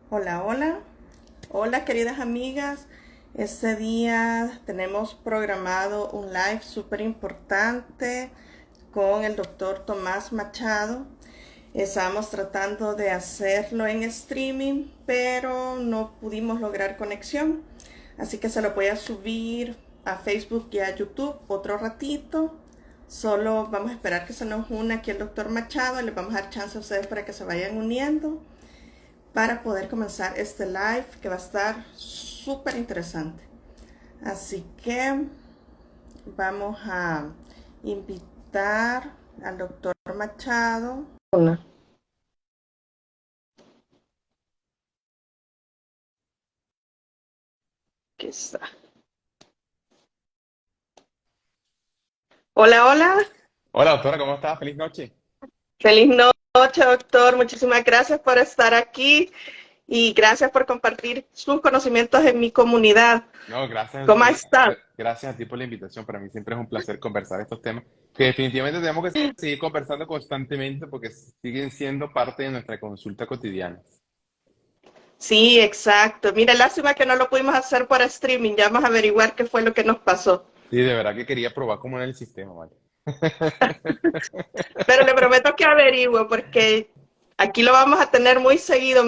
Hola, hola. Hola, queridas amigas. Este día tenemos programado un live súper importante con el doctor Tomás Machado. Estamos tratando de hacerlo en streaming, pero no pudimos lograr conexión. Así que se lo voy a subir a Facebook y a YouTube otro ratito. Solo vamos a esperar que se nos una aquí el doctor Machado y les vamos a dar chance a ustedes para que se vayan uniendo para poder comenzar este live que va a estar súper interesante. Así que vamos a invitar al doctor Machado. Hola. Aquí está. Hola, hola. Hola, doctora, ¿cómo estás? Feliz noche. Feliz noche, doctor. Muchísimas gracias por estar aquí y gracias por compartir sus conocimientos en mi comunidad. No, ¿Cómo está? gracias a ti por la invitación. Para mí siempre es un placer conversar estos temas que definitivamente tenemos que seguir conversando constantemente porque siguen siendo parte de nuestra consulta cotidiana. Sí, exacto. Mira, lástima que no lo pudimos hacer por streaming. Ya vamos a averiguar qué fue lo que nos pasó. Sí, de verdad que quería probar cómo era el sistema, ¿vale? Pero le prometo que averiguo porque aquí lo vamos a tener muy seguido.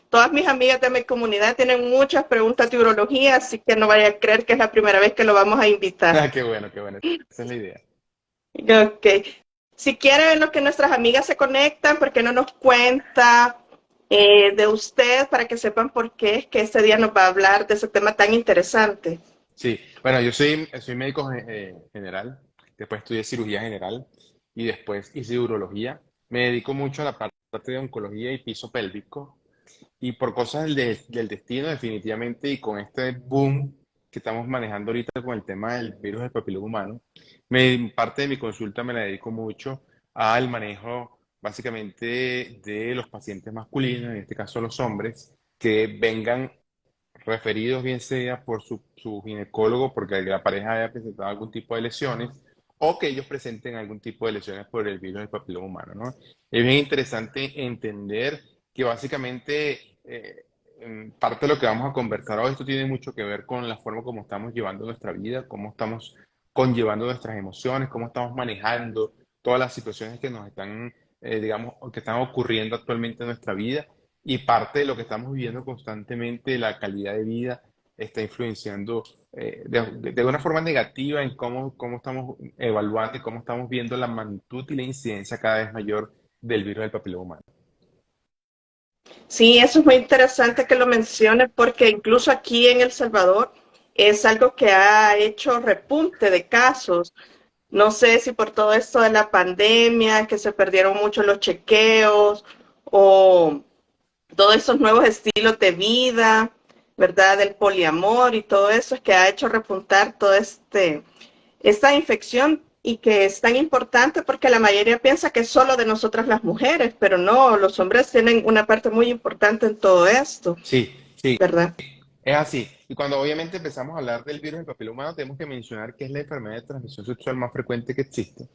Todas mis amigas de mi comunidad tienen muchas preguntas de urología, así que no vaya a creer que es la primera vez que lo vamos a invitar. Ah, qué bueno, qué bueno. Esa es la idea. Ok. Si quieren lo que nuestras amigas se conectan, ¿por qué no nos cuenta de usted para que sepan por qué es que este día nos va a hablar de ese tema tan interesante? Sí, bueno, yo soy médico general, después estudié cirugía general y después hice urología. Me dedico mucho a la parte de oncología y piso pélvico. Y por cosas del destino, definitivamente, y con este boom que estamos manejando ahorita con el tema del virus del papiloma humano, parte de mi consulta me la dedico mucho al manejo básicamente de los pacientes masculinos, en este caso los hombres, que vengan referidos bien sea por su ginecólogo porque la pareja haya presentado algún tipo de lesiones o que ellos presenten algún tipo de lesiones por el virus del papiloma humano, ¿no? Es bien interesante entender que básicamente en parte de lo que vamos a conversar hoy, esto tiene mucho que ver con la forma como estamos llevando nuestra vida, cómo estamos conllevando nuestras emociones, cómo estamos manejando todas las situaciones que nos están, digamos, que están ocurriendo actualmente en nuestra vida y parte de lo que estamos viviendo constantemente, la calidad de vida, está influenciando de una forma negativa en cómo estamos evaluando y cómo estamos viendo la magnitud y la incidencia cada vez mayor del virus del papiloma humano. Sí, eso es muy interesante que lo mencione porque incluso aquí en El Salvador es algo que ha hecho repunte de casos. No sé si por todo esto de la pandemia, que se perdieron mucho los chequeos o todos esos nuevos estilos de vida, ¿verdad? Del poliamor y todo eso es que ha hecho repuntar todo esta infección y que es tan importante porque la mayoría piensa que es solo de nosotras las mujeres, pero no, los hombres tienen una parte muy importante en todo esto, Sí, sí, ¿verdad? es así. Y cuando obviamente empezamos a hablar del virus del papiloma humano, tenemos que mencionar que es la enfermedad de transmisión sexual más frecuente que existe.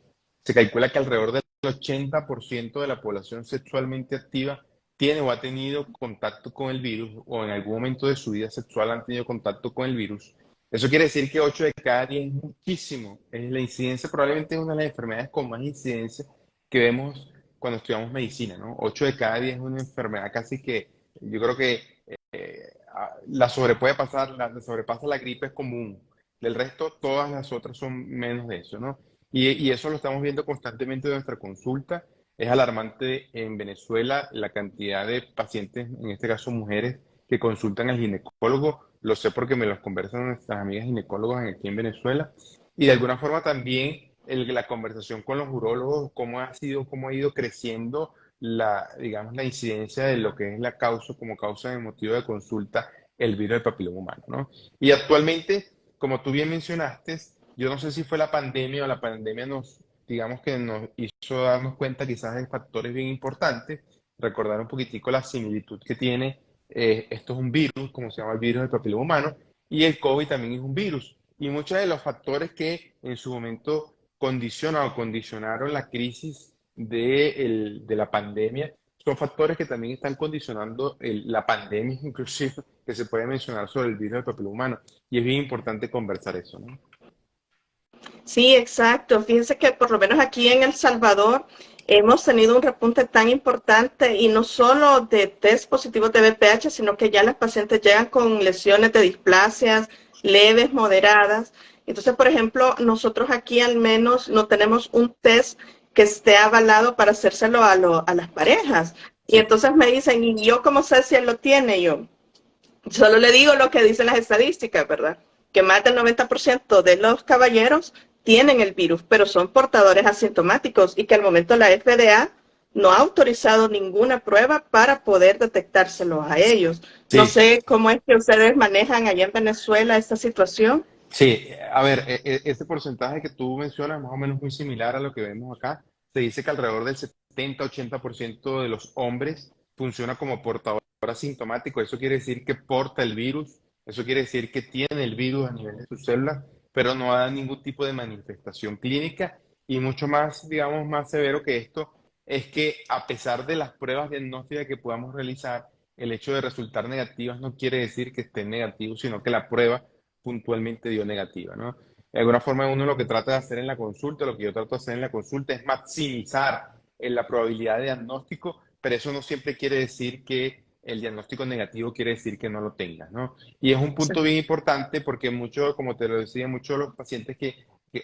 Se calcula que alrededor del 80% de la población sexualmente activa tiene o ha tenido contacto con el virus o en algún momento de su vida sexual han tenido contacto con el virus. Eso quiere decir que 8 de cada 10 es muchísimo. Es la incidencia probablemente es una de las enfermedades con más incidencia que vemos cuando estudiamos medicina, ¿no? 8 de cada 10 es una enfermedad casi que yo creo que la sobrepasa la gripe es común. Del resto, todas las otras son menos de eso, ¿no? Y eso lo estamos viendo constantemente en nuestra consulta. Es alarmante en Venezuela la cantidad de pacientes, en este caso mujeres, que consultan al ginecólogo. Lo sé porque me los conversan nuestras amigas ginecólogas aquí en Venezuela. Y de alguna forma también la conversación con los urólogos, cómo ha ido creciendo digamos, la incidencia de lo que es la causa como causa de motivo de consulta, el virus del papiloma humano, ¿no? Y actualmente, como tú bien mencionaste, yo no sé si fue la pandemia o la pandemia digamos que nos hizo darnos cuenta quizás de factores bien importantes, recordar un poquitico la similitud que tiene, esto es un virus, como se llama el virus del papiloma humano, y el COVID también es un virus. Y muchos de los factores que en su momento condicionan o condicionaron la crisis de la pandemia son factores que también están condicionando la pandemia, inclusive, que se puede mencionar sobre el virus del papel humano. Y es bien importante conversar eso, ¿no? Sí, exacto. Fíjense que por lo menos aquí en El Salvador hemos tenido un repunte tan importante y no solo de test positivos de VPH, sino que ya las pacientes llegan con lesiones de displasias leves, moderadas. Entonces, por ejemplo, nosotros aquí al menos no tenemos un test que esté avalado para hacérselo a las parejas. Y Sí, entonces me dicen, ¿y yo cómo sé si él lo tiene? Yo solo le digo lo que dicen las estadísticas, ¿verdad? Que más del 90% de los caballeros tienen el virus, pero son portadores asintomáticos y que al momento la FDA no ha autorizado ninguna prueba para poder detectárselo a ellos. No sí, sé cómo es que ustedes manejan allá en Venezuela esta situación. sí. A ver, ese porcentaje que tú mencionas más o menos muy similar a lo que vemos acá. Se dice que alrededor del 70-80% de los hombres funciona como portador asintomático. Eso quiere decir que porta el virus, eso quiere decir que tiene el virus a nivel de sus células, pero no da ningún tipo de manifestación clínica. Y mucho más, digamos, más severo que esto es que a pesar de las pruebas diagnósticas que podamos realizar, el hecho de resultar negativas no quiere decir que estén negativos, sino que la prueba puntualmente dio negativa, ¿no? De alguna forma uno lo que trata de hacer en la consulta, lo que yo trato de hacer en la consulta es maximizar la probabilidad de diagnóstico, pero eso no siempre quiere decir que el diagnóstico negativo quiere decir que no lo tengas, ¿no? Y es un Sí. punto bien importante porque muchos, como te lo decía, muchos de los pacientes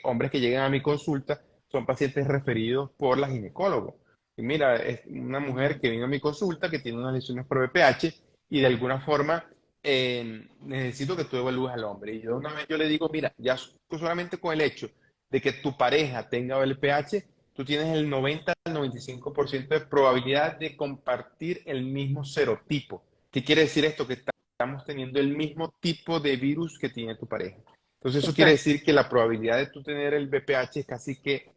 hombres que llegan a mi consulta, son pacientes referidos por la ginecóloga. Y mira, es una mujer que vino a mi consulta que tiene unas lesiones por VPH y de alguna forma necesito que tú evalúes al hombre. Y yo una vez yo le digo, mira, ya solamente con el hecho de que tu pareja tenga VPH, tú tienes el 90 al 95% de probabilidad de compartir el mismo serotipo. ¿Qué quiere decir esto? Que estamos teniendo el mismo tipo de virus que tiene tu pareja. Entonces eso quiere Exacto. decir que la probabilidad de tú tener el VPH es casi que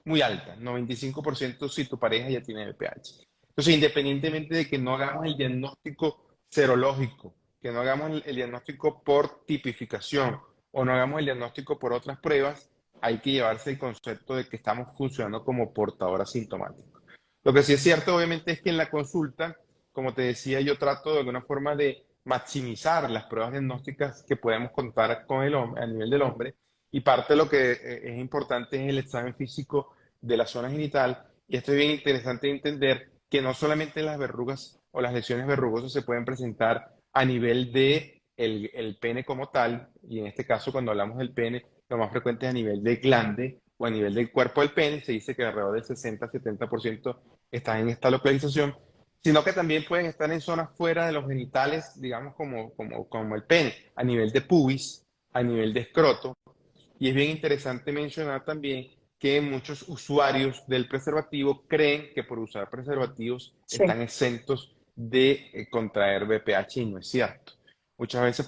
muy alta, 95% si tu pareja ya tiene VPH. Entonces, independientemente de que no hagamos el diagnóstico serológico, que no hagamos el diagnóstico por tipificación o no hagamos el diagnóstico por otras pruebas, hay que llevarse el concepto de que estamos funcionando como portador asintomático. Lo que sí es cierto, obviamente, es que en la consulta, como te decía, yo trato de alguna forma de maximizar las pruebas diagnósticas que podemos contar con el hombre, a nivel del hombre, y parte de lo que es importante es el examen físico de la zona genital. Y esto es bien interesante de entender que no solamente las verrugas o las lesiones verrugosas se pueden presentar a nivel de el pene como tal, y en este caso cuando hablamos del pene, lo más frecuente es a nivel del glande o a nivel del cuerpo del pene, se dice que alrededor del 60-70% están en esta localización, sino que también pueden estar en zonas fuera de los genitales, digamos como el pene, a nivel de pubis, a nivel de escroto, y es bien interesante mencionar también que muchos usuarios del preservativo creen que por usar preservativos Sí. están exentos de contraer VPH y no es cierto. Muchas veces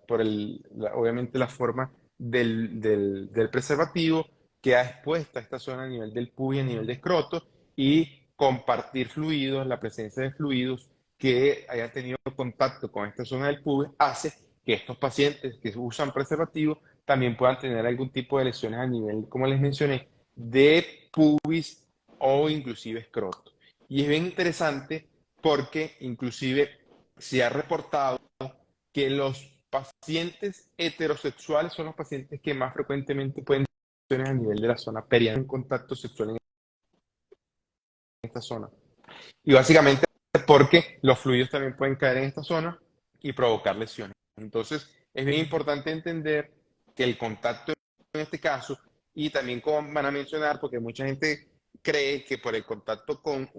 obviamente la forma del preservativo queda expuesta a esta zona a nivel del pubis y a nivel de escroto y compartir fluidos, la presencia de fluidos que hayan tenido contacto con esta zona del pubis hace que estos pacientes que usan preservativo también puedan tener algún tipo de lesiones a nivel, como les mencioné, de pubis o inclusive escroto. Y es bien interesante porque inclusive se ha reportado que los pacientes heterosexuales son los pacientes que más frecuentemente pueden tener lesiones a nivel de la zona perianal en contacto sexual en esta zona. Y básicamente porque los fluidos también pueden caer en esta zona y provocar lesiones. Entonces, es bien importante entender que el contacto en este caso, y también como van a mencionar, porque mucha gente cree que por el contacto con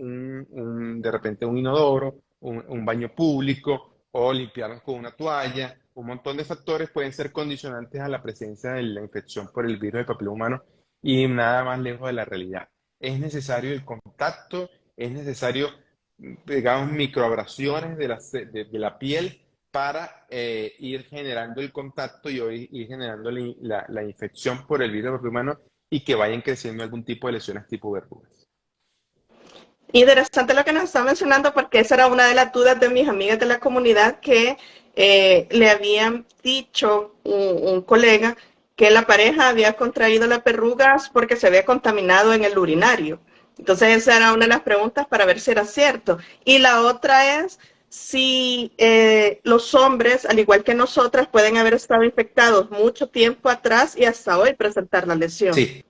de repente un inodoro, un baño público o limpiarnos con una toalla, un montón de factores pueden ser condicionantes a la presencia de la infección por el virus del papiloma humano y nada más lejos de la realidad. Es necesario el contacto, es necesario digamos, microabrasiones de la piel para ir generando el contacto y ir generando la infección por el virus humano y que vayan creciendo algún tipo de lesiones tipo verrugas. Interesante lo que nos está mencionando porque esa era una de las dudas de mis amigas de la comunidad que le habían dicho un colega que la pareja había contraído las verrugas porque se había contaminado en el urinario. Entonces esa era una de las preguntas para ver si era cierto. Y la otra es si los hombres, al igual que nosotras, pueden haber estado infectados mucho tiempo atrás y hasta hoy presentar la lesión. Sí,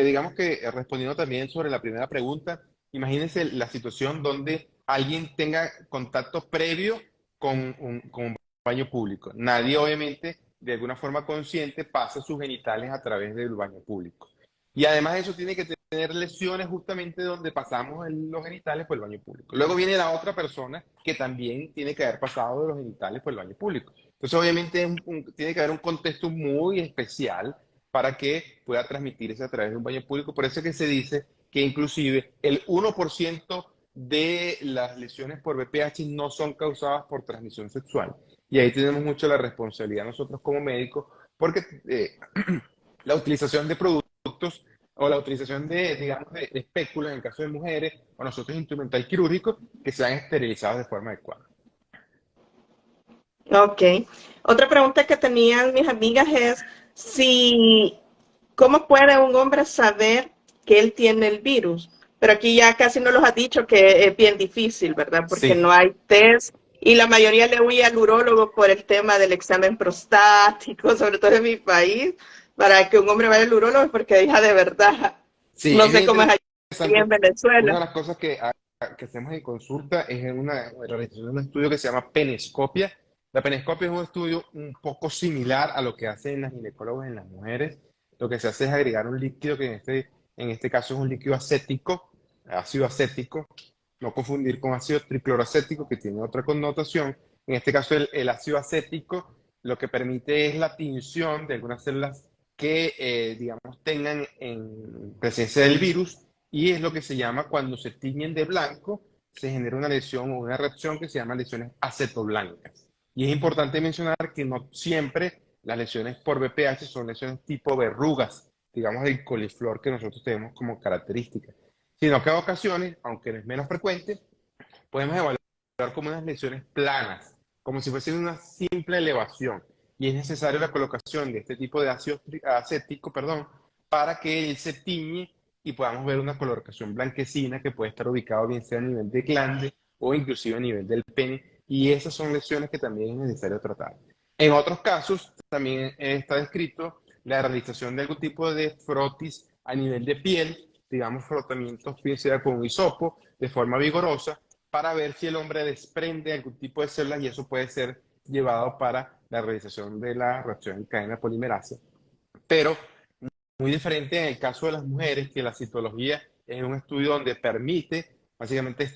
digamos que respondiendo también sobre la primera pregunta, imagínense la situación donde alguien tenga contacto previo con un baño público. Nadie, obviamente, de alguna forma consciente, pasa sus genitales a través del baño público. Y además de eso tiene que tener lesiones justamente donde pasamos los genitales por el baño público. Luego viene la otra persona que también tiene que haber pasado de los genitales por el baño público. Entonces, obviamente, tiene que haber un contexto muy especial para que pueda transmitirse a través de un baño público. Por eso es que se dice que inclusive el 1% de las lesiones por VPH no son causadas por transmisión sexual. Y ahí tenemos mucho la responsabilidad nosotros como médicos, porque la utilización de productos o la utilización de, digamos, de espéculos en el caso de mujeres o nosotros instrumental quirúrgico que sean esterilizados de forma adecuada. Ok. Otra pregunta que tenían mis amigas es si, ¿cómo puede un hombre saber que él tiene el virus? Pero aquí ya casi no los ha dicho que es bien difícil, ¿verdad? Porque no Sí, hay test y la mayoría le huye al urólogo por el tema del examen prostático, sobre todo en mi país, para que un hombre vaya al urólogo porque hija de verdad. sí, No es sé bien cómo es allí en interesante. Una de Venezuela. las cosas que hacemos en consulta es en una realización de un estudio que se llama penescopia. La penescopia es un estudio un poco similar a lo que hacen las ginecólogos en las mujeres. Lo que se hace es agregar un líquido que en este caso es un líquido acético, ácido acético, no confundir con ácido tricloroacético que tiene otra connotación. En este caso el ácido acético lo que permite es la tinción de algunas células que, digamos, tengan en presencia del virus y es lo que se llama cuando se tiñen de blanco, se genera una lesión o una reacción que se llama lesiones acetoblancas. Y es importante mencionar que no siempre las lesiones por VPH son lesiones tipo verrugas, digamos del coliflor que nosotros tenemos como característica, sino que a ocasiones, aunque es menos frecuente, podemos evaluar como unas lesiones planas, como si fuese una simple elevación. Y es necesaria la colocación de este tipo de ácido acético, perdón, para que él se tiñe y podamos ver una coloración blanquecina que puede estar ubicado bien sea a nivel de glande o inclusive a nivel del pene. Y esas son lesiones que también es necesario tratar. En otros casos, también está descrito la realización de algún tipo de frotis a nivel de piel, digamos frotamientos, bien sea con un hisopo, de forma vigorosa, para ver si el hombre desprende algún tipo de células y eso puede ser llevado para la realización de la reacción en cadena polimerasa. Pero muy diferente en el caso de las mujeres, que la citología es un estudio donde permite básicamente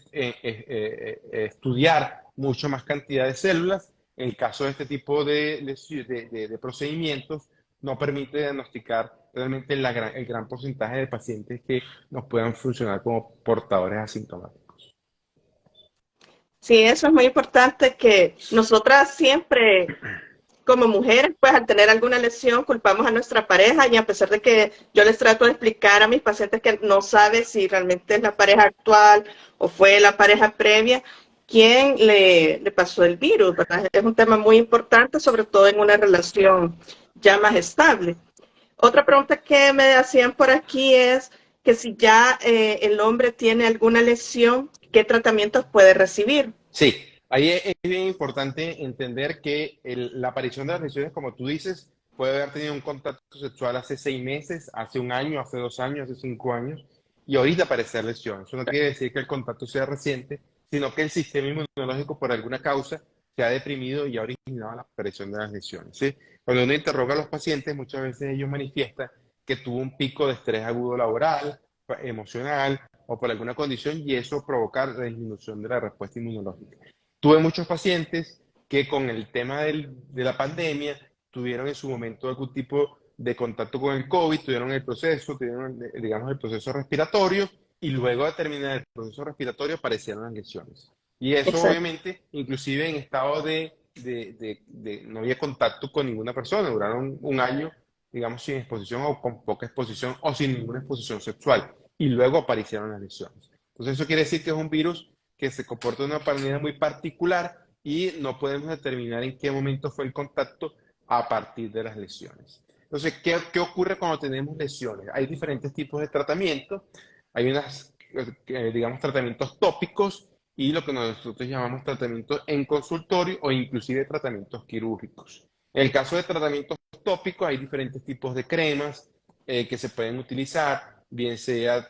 estudiar mucho más cantidad de células. En el caso de este tipo de procedimientos, no permite diagnosticar realmente el gran porcentaje de pacientes que nos puedan funcionar como portadores asintomáticos. Sí, eso es muy importante que nosotras siempre como mujeres, pues al tener alguna lesión culpamos a nuestra pareja y a pesar de que yo les trato de explicar a mis pacientes que no sabe si realmente es la pareja actual o fue la pareja previa, quién le pasó el virus, ¿verdad? Es un tema muy importante, sobre todo en una relación ya más estable. Otra pregunta que me hacían por aquí es que si ya el hombre tiene alguna lesión, ¿qué tratamientos puede recibir? Sí, ahí es bien importante entender que la aparición de las lesiones, como tú dices, puede haber tenido un contacto sexual hace 6 meses, hace un año, hace 2 años, hace 5 años, y ahorita aparecer lesiones. Eso no quiere decir que el contacto sea reciente, sino que el sistema inmunológico por alguna causa se ha deprimido y ha originado la aparición de las lesiones. ¿Sí? Cuando uno interroga a los pacientes, muchas veces ellos manifiestan que tuvo un pico de estrés agudo laboral, emocional, o por alguna condición y eso provoca la disminución de la respuesta inmunológica. Tuve muchos pacientes que con el tema de la pandemia tuvieron en su momento algún tipo de contacto con el COVID, tuvieron el proceso, tuvieron, digamos, el proceso respiratorio y luego de terminar el proceso respiratorio aparecieron las lesiones. Y eso Exacto. obviamente, inclusive en estado no había contacto con ninguna persona, duraron un año, digamos, sin exposición o con poca exposición o sin ninguna exposición sexual y luego aparecieron las lesiones. Entonces eso quiere decir que es un virus que se comporta de una manera muy particular y no podemos determinar en qué momento fue el contacto a partir de las lesiones. Entonces, ¿qué ocurre cuando tenemos lesiones? Hay diferentes tipos de tratamiento. Hay unas, digamos, tratamientos tópicos y lo que nosotros llamamos tratamientos en consultorio o inclusive tratamientos quirúrgicos. En el caso de tratamientos tópicos hay diferentes tipos de cremas que se pueden utilizar, bien sea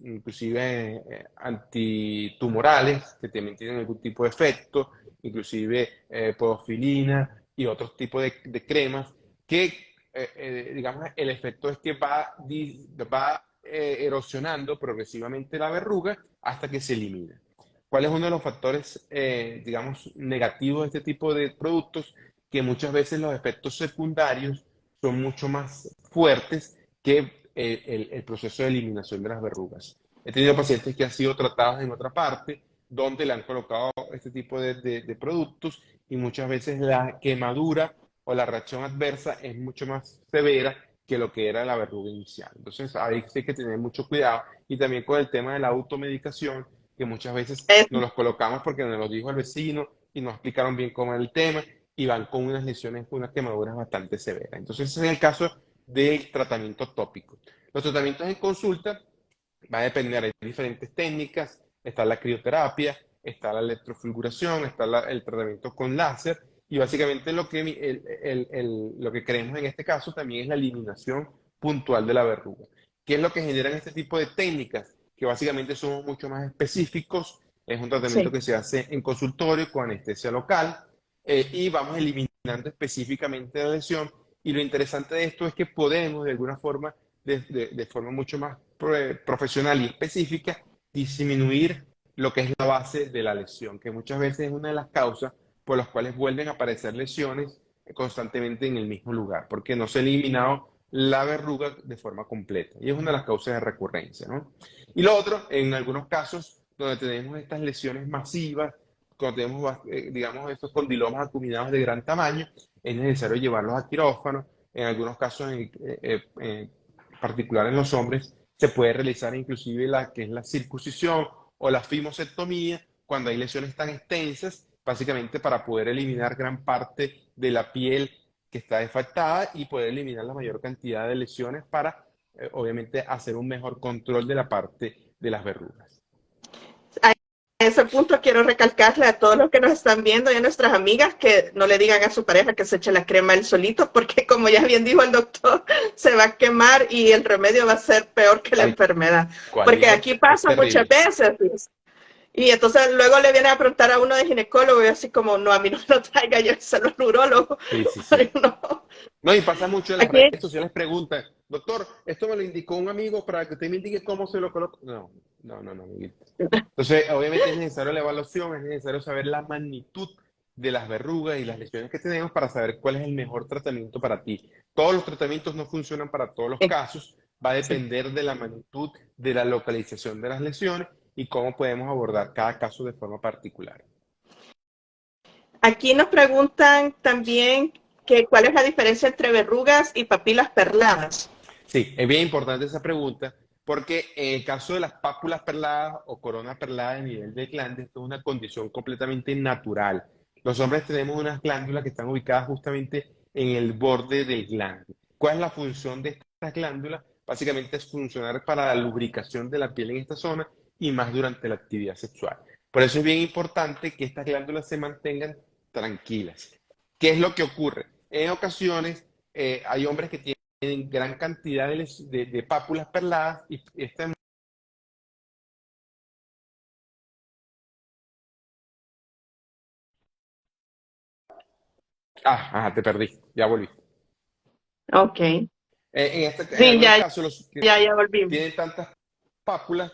inclusive antitumorales, que también tienen algún tipo de efecto, inclusive podofilina y otros tipos de cremas, que digamos, el efecto es que va erosionando progresivamente la verruga hasta que se elimina. ¿Cuál es uno de los factores, digamos, negativos de este tipo de productos? Que muchas veces los efectos secundarios son mucho más fuertes que el proceso de eliminación de las verrugas. He tenido pacientes que han sido tratados en otra parte, donde le han colocado este tipo de productos y muchas veces la quemadura o la reacción adversa es mucho más severa que lo que era la verruga inicial. Entonces, ahí sí hay que tener mucho cuidado y también con el tema de la automedicación, que muchas veces Es- nos los colocamos porque nos lo dijo el vecino y nos explicaron bien cómo era el tema y van con unas lesiones, unas quemaduras bastante severas. Entonces, ese es el caso del tratamiento tópico. Los tratamientos en consulta va a depender, hay diferentes técnicas, está la crioterapia, está la electrofulguración, está el tratamiento con láser y básicamente lo que queremos en este caso también es la eliminación puntual de la verruga. ¿Qué es lo que generan este tipo de técnicas? Que básicamente son mucho más específicos, es un tratamiento sí. que se hace en consultorio con anestesia local y vamos eliminando específicamente la lesión y lo interesante de esto es que podemos de alguna forma de forma mucho más profesional y específica, disminuir lo que es la base de la lesión, que muchas veces es una de las causas por las cuales vuelven a aparecer lesiones constantemente en el mismo lugar, porque no se ha eliminado la verruga de forma completa. Y es una de las causas de recurrencia, ¿no? Y lo otro, en algunos casos donde tenemos estas lesiones masivas, cuando tenemos, digamos, estos condilomas acuminados de gran tamaño, es necesario llevarlos a quirófano. En algunos casos, particular en los hombres, se puede realizar inclusive la que es la circuncisión o la fimosectomía cuando hay lesiones tan extensas, básicamente para poder eliminar gran parte de la piel que está defectada y poder eliminar la mayor cantidad de lesiones para, obviamente, hacer un mejor control de la parte de las verrugas. A ese punto quiero recalcarle a todos los que nos están viendo y a nuestras amigas que no le digan a su pareja que se eche la crema él solito, porque como ya bien dijo el doctor, se va a quemar y el remedio va a ser peor que la Tal enfermedad. cual, Porque hijo, aquí es pasa muchas terrible. veces. Y entonces luego le viene a preguntar a uno de ginecólogo y así como, no, a mí no me lo traiga, yo se lo neurólogo. Sí, sí, sí. No. No, y pasa mucho en las Aquí, redes sociales, preguntan, doctor, esto me lo indicó un amigo para que usted me indique cómo se lo coloco. No, no, no, no, amiguito. Entonces, obviamente es necesario la evaluación, es necesario saber la magnitud de las verrugas y las lesiones que tenemos para saber cuál es el mejor tratamiento para ti. Todos los tratamientos no funcionan para todos los casos, va a sí. depender de la magnitud, de la localización de las lesiones y cómo podemos abordar cada caso de forma particular. Aquí nos preguntan también que cuál es la diferencia entre verrugas y papilas perladas. Sí, es bien importante esa pregunta porque en el caso de las pápulas perladas o corona perlada a nivel de glande, esto es una condición completamente natural. Los hombres tenemos unas glándulas que están ubicadas justamente en el borde del glande. ¿Cuál es la función de estas glándulas? Básicamente es funcionar para la lubricación de la piel en esta zona y más durante la actividad sexual. Por eso es bien importante que estas glándulas se mantengan tranquilas. ¿Qué es lo que ocurre? En ocasiones hay hombres que tienen gran cantidad de pápulas perladas y esta. Ajá, te perdí, ya volví. Ok. En Sí, algunos ya, casos ya volvimos. tienen tantas pápulas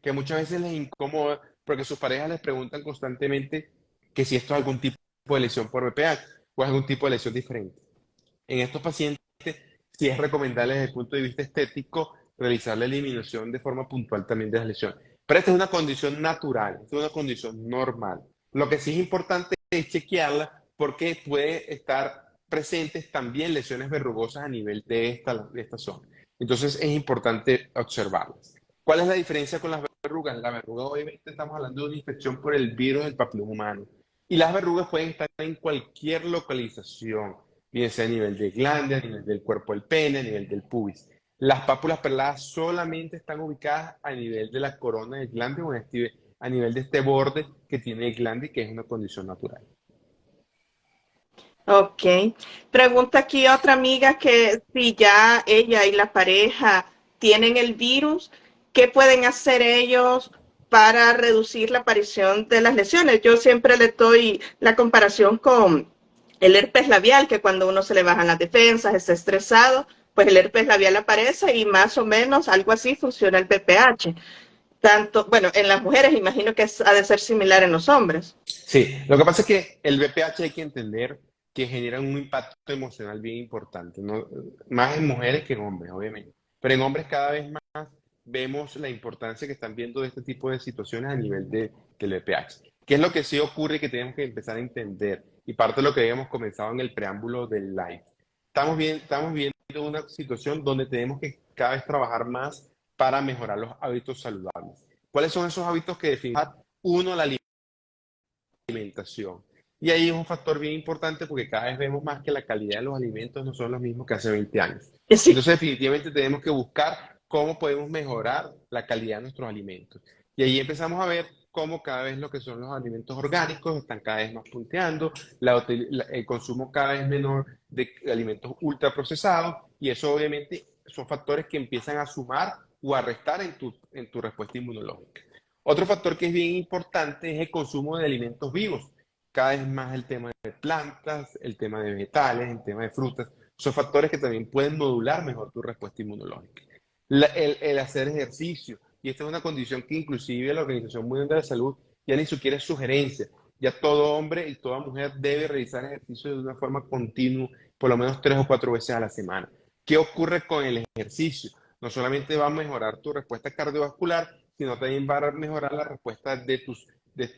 que muchas veces les incomoda porque sus parejas les preguntan constantemente que si esto es algún tipo de lesión por BPH o es algún tipo de lesión diferente. En estos pacientes sí es recomendable desde el punto de vista estético realizar la eliminación de forma puntual también de las lesiones. Pero esta es una condición natural, esta es una condición normal. Lo que sí es importante es chequearla porque puede estar presentes también lesiones verrugosas a nivel de esta zona. Entonces es importante observarlas. ¿Cuál es la diferencia con las verrugas? La verruga, obviamente, estamos hablando de una infección por el virus del papiloma humano. Y las verrugas pueden estar en cualquier localización, bien sea a nivel de glande, a nivel del cuerpo del pene, a nivel del pubis. Las pápulas perladas solamente están ubicadas a nivel de la corona del glande o a nivel de este borde que tiene el glande, que es una condición natural. Ok. Pregunta aquí otra amiga que si ya ella y la pareja tienen el virus, ¿qué pueden hacer ellos para reducir la aparición de las lesiones? Yo siempre le doy la comparación con el herpes labial, que cuando uno se le bajan las defensas, está estresado, pues el herpes labial aparece y más o menos algo así funciona el PPH. Tanto, bueno, en las mujeres imagino que ha de ser similar en los hombres. Sí, lo que pasa es que el BPH hay que entender que genera un impacto emocional bien importante, ¿no? Más en mujeres que en hombres, obviamente. Pero en hombres cada vez más vemos la importancia que están viendo de este tipo de situaciones a nivel del BPH. ¿Qué es lo que sí ocurre y que tenemos que empezar a entender? Y parte de lo que habíamos comenzado en el preámbulo del live. Estamos viendo una situación donde tenemos que cada vez trabajar más para mejorar los hábitos saludables. ¿Cuáles son esos hábitos que definen? Uno, la alimentación. Y ahí es un factor bien importante porque cada vez vemos más que la calidad de los alimentos no son los mismos que hace 20 años. Sí, Entonces, definitivamente tenemos que buscar cómo podemos mejorar la calidad de nuestros alimentos. Y ahí empezamos a ver cómo cada vez lo que son los alimentos orgánicos están cada vez más punteando, el consumo cada vez menor de alimentos ultraprocesados, y eso obviamente son factores que empiezan a sumar o a restar en tu respuesta inmunológica. Otro factor que es bien importante es el consumo de alimentos vivos. Cada vez más el tema de plantas, el tema de vegetales, el tema de frutas, son factores que también pueden modular mejor tu respuesta inmunológica. El hacer ejercicio, y esta es una condición que inclusive la Organización Mundial de la Salud ya ni siquiera es sugerencia. Ya todo hombre y toda mujer debe realizar ejercicio de una forma continua, por lo menos 3 o 4 veces a la semana. ¿Qué ocurre con el ejercicio? No solamente va a mejorar tu respuesta cardiovascular, sino también va a mejorar la respuesta de tus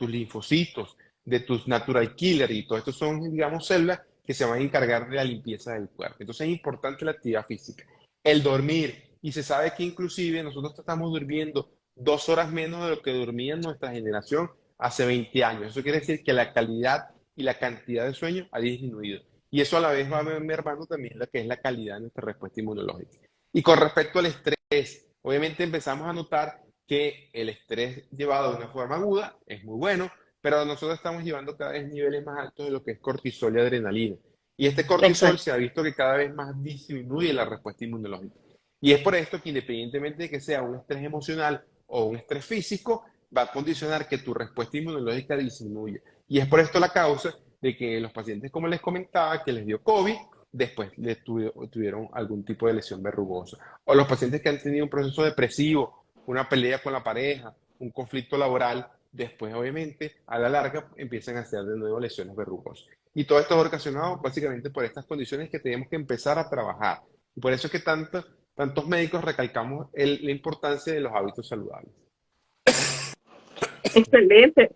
linfocitos, de tus natural killer, y todo esto son, digamos, células que se van a encargar de la limpieza del cuerpo. Entonces es importante la actividad física. El dormir, y se sabe que inclusive nosotros estamos durmiendo 2 horas menos de lo que dormía nuestra generación hace 20 años. Eso quiere decir que la calidad y la cantidad de sueño ha disminuido. Y eso a la vez va mermando también lo que es la calidad de nuestra respuesta inmunológica. Y con respecto al estrés, obviamente empezamos a notar que el estrés llevado de una forma aguda es muy bueno, pero nosotros estamos llevando cada vez niveles más altos de lo que es cortisol y adrenalina. Y este cortisol exacto. se ha visto que cada vez más disminuye la respuesta inmunológica. Y es por esto que independientemente de que sea un estrés emocional o un estrés físico, va a condicionar que tu respuesta inmunológica disminuya. Y es por esto la causa de que los pacientes, como les comentaba, que les dio COVID, después tuvieron algún tipo de lesión verrugosa. O los pacientes que han tenido un proceso depresivo, una pelea con la pareja, un conflicto laboral, después obviamente a la larga empiezan a hacer de nuevo lesiones verrugosas. Y todo esto es ocasionado básicamente por estas condiciones que tenemos que empezar a trabajar. Y por eso es que tantos médicos recalcamos la importancia de los hábitos saludables. Excelente.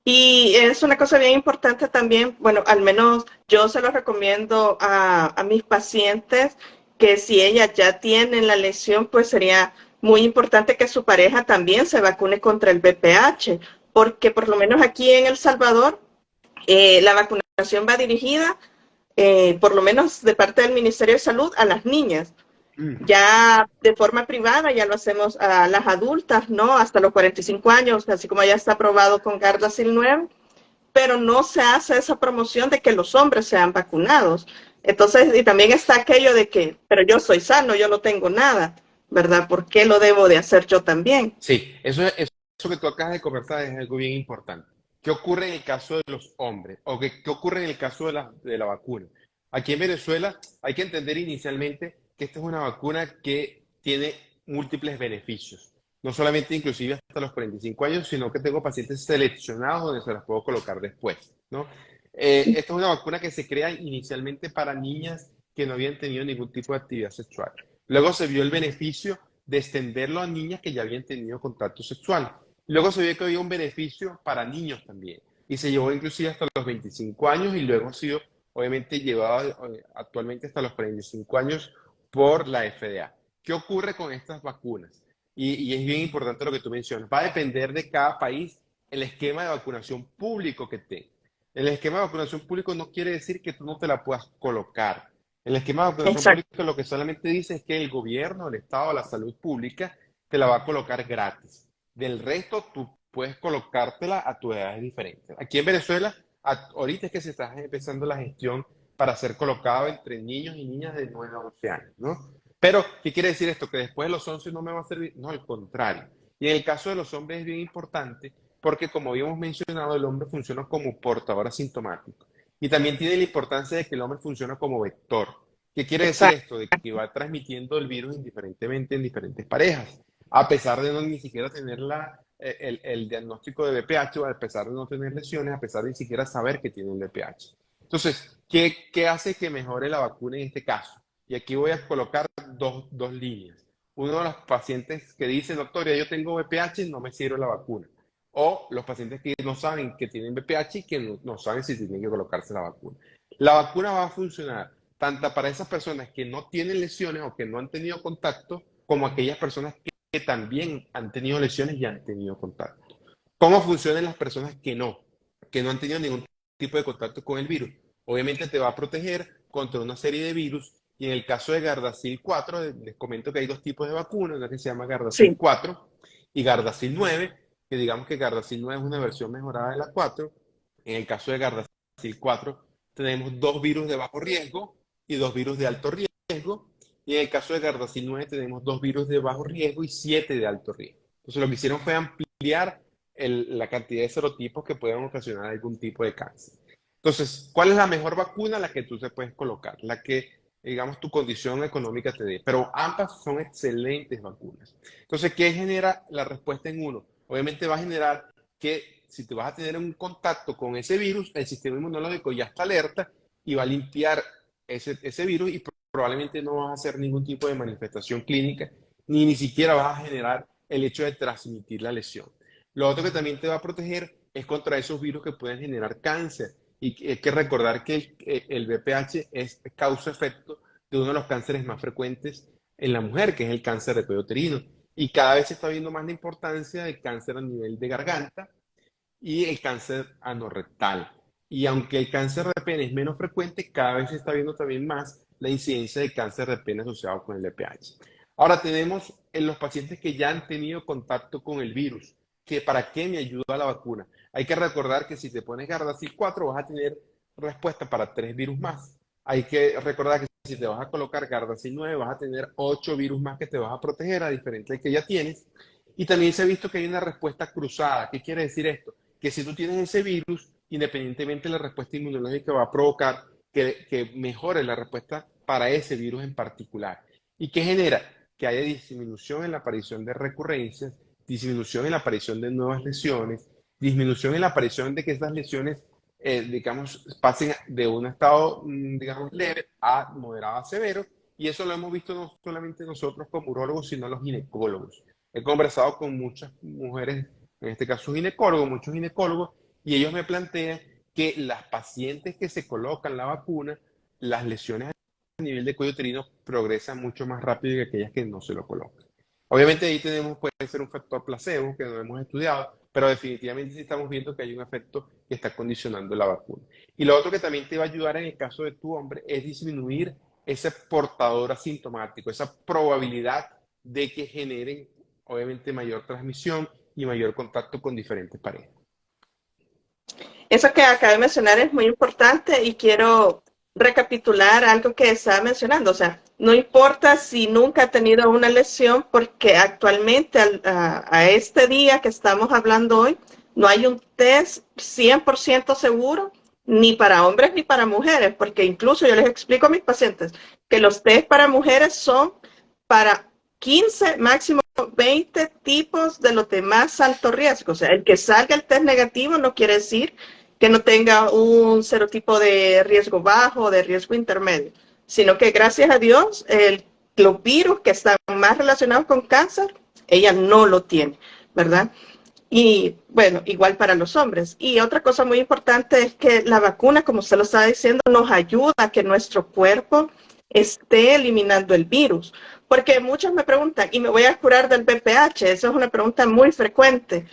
Y es una cosa bien importante también, bueno, al menos yo se lo recomiendo a mis pacientes que si ellas ya tienen la lesión, pues sería muy importante que su pareja también se vacune contra el VPH, porque por lo menos aquí en El Salvador la vacunación va dirigida, por lo menos de parte del Ministerio de Salud, a las niñas. Mm. Ya de forma privada ya lo hacemos a las adultas, ¿no? Hasta los 45 años, así como ya está aprobado con Gardasil 9, pero no se hace esa promoción de que los hombres sean vacunados. Entonces, y también está aquello de que, pero yo soy sano, yo no tengo nada, ¿verdad? ¿Por qué lo debo de hacer yo también? Sí, eso que tú acabas de conversar es algo bien importante. ¿Qué ocurre en el caso de los hombres? ¿O qué ocurre en el caso de la vacuna? Aquí en Venezuela hay que entender inicialmente que esta es una vacuna que tiene múltiples beneficios. No solamente inclusive hasta los 45 años, sino que tengo pacientes seleccionados donde se las puedo colocar después, ¿no? Esta es una vacuna que se crea inicialmente para niñas que no habían tenido ningún tipo de actividad sexual. Luego se vio el beneficio de extenderlo a niñas que ya habían tenido contacto sexual. Luego se vio que había un beneficio para niños también. Y se llevó inclusive hasta los 25 años y luego ha sido obviamente llevado actualmente hasta los 45 años por la FDA. ¿Qué ocurre con estas vacunas? Y es bien importante lo que tú mencionas. Va a depender de cada país el esquema de vacunación público que tenga. El esquema de vacunación público no quiere decir que tú no te la puedas colocar. El esquema de vacunación Exacto. pública lo que solamente dice es que el gobierno, el Estado, la salud pública te la va a colocar gratis. Del resto, tú puedes colocártela a tu edad diferente. Aquí en Venezuela, ahorita es que se está empezando la gestión para ser colocado entre niños y niñas de 9 a 11 años, ¿no? Pero, ¿qué quiere decir esto? Que después de los 11 no me va a servir. No, al contrario. Y en el caso de los hombres es bien importante porque, como habíamos mencionado, el hombre funciona como portador asintomático. Y también tiene la importancia de que el hombre funciona como vector. ¿Qué quiere decir Exacto. esto? De que va transmitiendo el virus indiferentemente en diferentes parejas, a pesar de no ni siquiera tener el diagnóstico de VPH o a pesar de no tener lesiones, a pesar de ni siquiera saber que tiene el VPH. Entonces, ¿qué hace que mejore la vacuna en este caso? Y aquí voy a colocar dos líneas. Uno de los pacientes que dice, doctor, ya yo tengo VPH, no me sirve la vacuna. O los pacientes que no saben que tienen VPH y que no saben si tienen que colocarse la vacuna. La vacuna va a funcionar tanto para esas personas que no tienen lesiones o que no han tenido contacto, como aquellas personas que también han tenido lesiones y han tenido contacto. ¿Cómo funcionan las personas que no han tenido ningún tipo de contacto con el virus? Obviamente te va a proteger contra una serie de virus y en el caso de Gardasil 4, les comento que hay dos tipos de vacunas, una que se llama Gardasil Sí. 4 y Gardasil 9, que digamos que Gardasil 9 es una versión mejorada de la 4. En el caso de Gardasil 4 tenemos dos virus de bajo riesgo y dos virus de alto riesgo. Y en el caso de Gardasil 9 tenemos dos virus de bajo riesgo y 7 de alto riesgo. Entonces lo que hicieron fue ampliar la cantidad de serotipos que pueden ocasionar algún tipo de cáncer. Entonces, ¿cuál es la mejor vacuna? La que tú te puedes colocar, la que, digamos, tu condición económica te dé. Pero ambas son excelentes vacunas. Entonces, ¿qué genera la respuesta en uno? Obviamente va a generar que si te vas a tener un contacto con ese virus, el sistema inmunológico ya está alerta y va a limpiar ese virus y probablemente no vas a hacer ningún tipo de manifestación clínica, ni siquiera vas a generar el hecho de transmitir la lesión. Lo otro que también te va a proteger es contra esos virus que pueden generar cáncer. Y hay que recordar que el VPH es causa-efecto de uno de los cánceres más frecuentes en la mujer, que es el cáncer de cuello uterino. Y cada vez se está viendo más la importancia del cáncer a nivel de garganta y el cáncer anorrectal. Y aunque el cáncer de pene es menos frecuente, cada vez se está viendo también más la incidencia de cáncer de pene asociado con el VPH. Ahora tenemos en los pacientes que ya han tenido contacto con el virus, que para qué me ayuda la vacuna. Hay que recordar que si te pones Gardasil 4 vas a tener respuesta para 3 virus más. Hay que recordar que si te vas a colocar Gardasil 9 vas a tener 8 virus más que te vas a proteger, a diferencia del que ya tienes. Y también se ha visto que hay una respuesta cruzada. ¿Qué quiere decir esto? Que si tú tienes ese virus, independientemente de la respuesta inmunológica va a provocar que mejore la respuesta para ese virus en particular. ¿Y qué genera? Que haya disminución en la aparición de recurrencias, disminución en la aparición de nuevas lesiones, disminución en la aparición de que esas lesiones, digamos, pasen de un estado, digamos, leve a moderado a severo. Y eso lo hemos visto no solamente nosotros como urólogos, sino los ginecólogos. He conversado con muchas mujeres, en este caso ginecólogos, muchos ginecólogos, y ellos me plantean que las pacientes que se colocan la vacuna, las lesiones a nivel de cuello uterino progresan mucho más rápido que aquellas que no se lo colocan. Obviamente ahí tenemos, puede ser un factor placebo que no hemos estudiado, pero definitivamente sí estamos viendo que hay un efecto que está condicionando la vacuna. Y lo otro que también te va a ayudar en el caso de tu hombre es disminuir ese portador asintomático, esa probabilidad de que generen obviamente mayor transmisión y mayor contacto con diferentes parejas. Eso que acabé de mencionar es muy importante y quiero recapitular algo que estaba mencionando. O sea, no importa si nunca ha tenido una lesión, porque actualmente a este día que estamos hablando hoy, no hay un test 100% seguro ni para hombres ni para mujeres, porque incluso yo les explico a mis pacientes que los test para mujeres son para 15, máximo 20 tipos de los de más alto riesgo. O sea, el que salga el test negativo no quiere decir que no tenga un serotipo de riesgo bajo o de riesgo intermedio, sino que gracias a Dios los virus que están más relacionados con cáncer, ella no lo tiene, ¿verdad? Y bueno, igual para los hombres. Y otra cosa muy importante es que la vacuna, como usted lo estaba diciendo, nos ayuda a que nuestro cuerpo esté eliminando el virus. Porque muchos me preguntan, ¿y me voy a curar del VPH? Esa es una pregunta muy frecuente.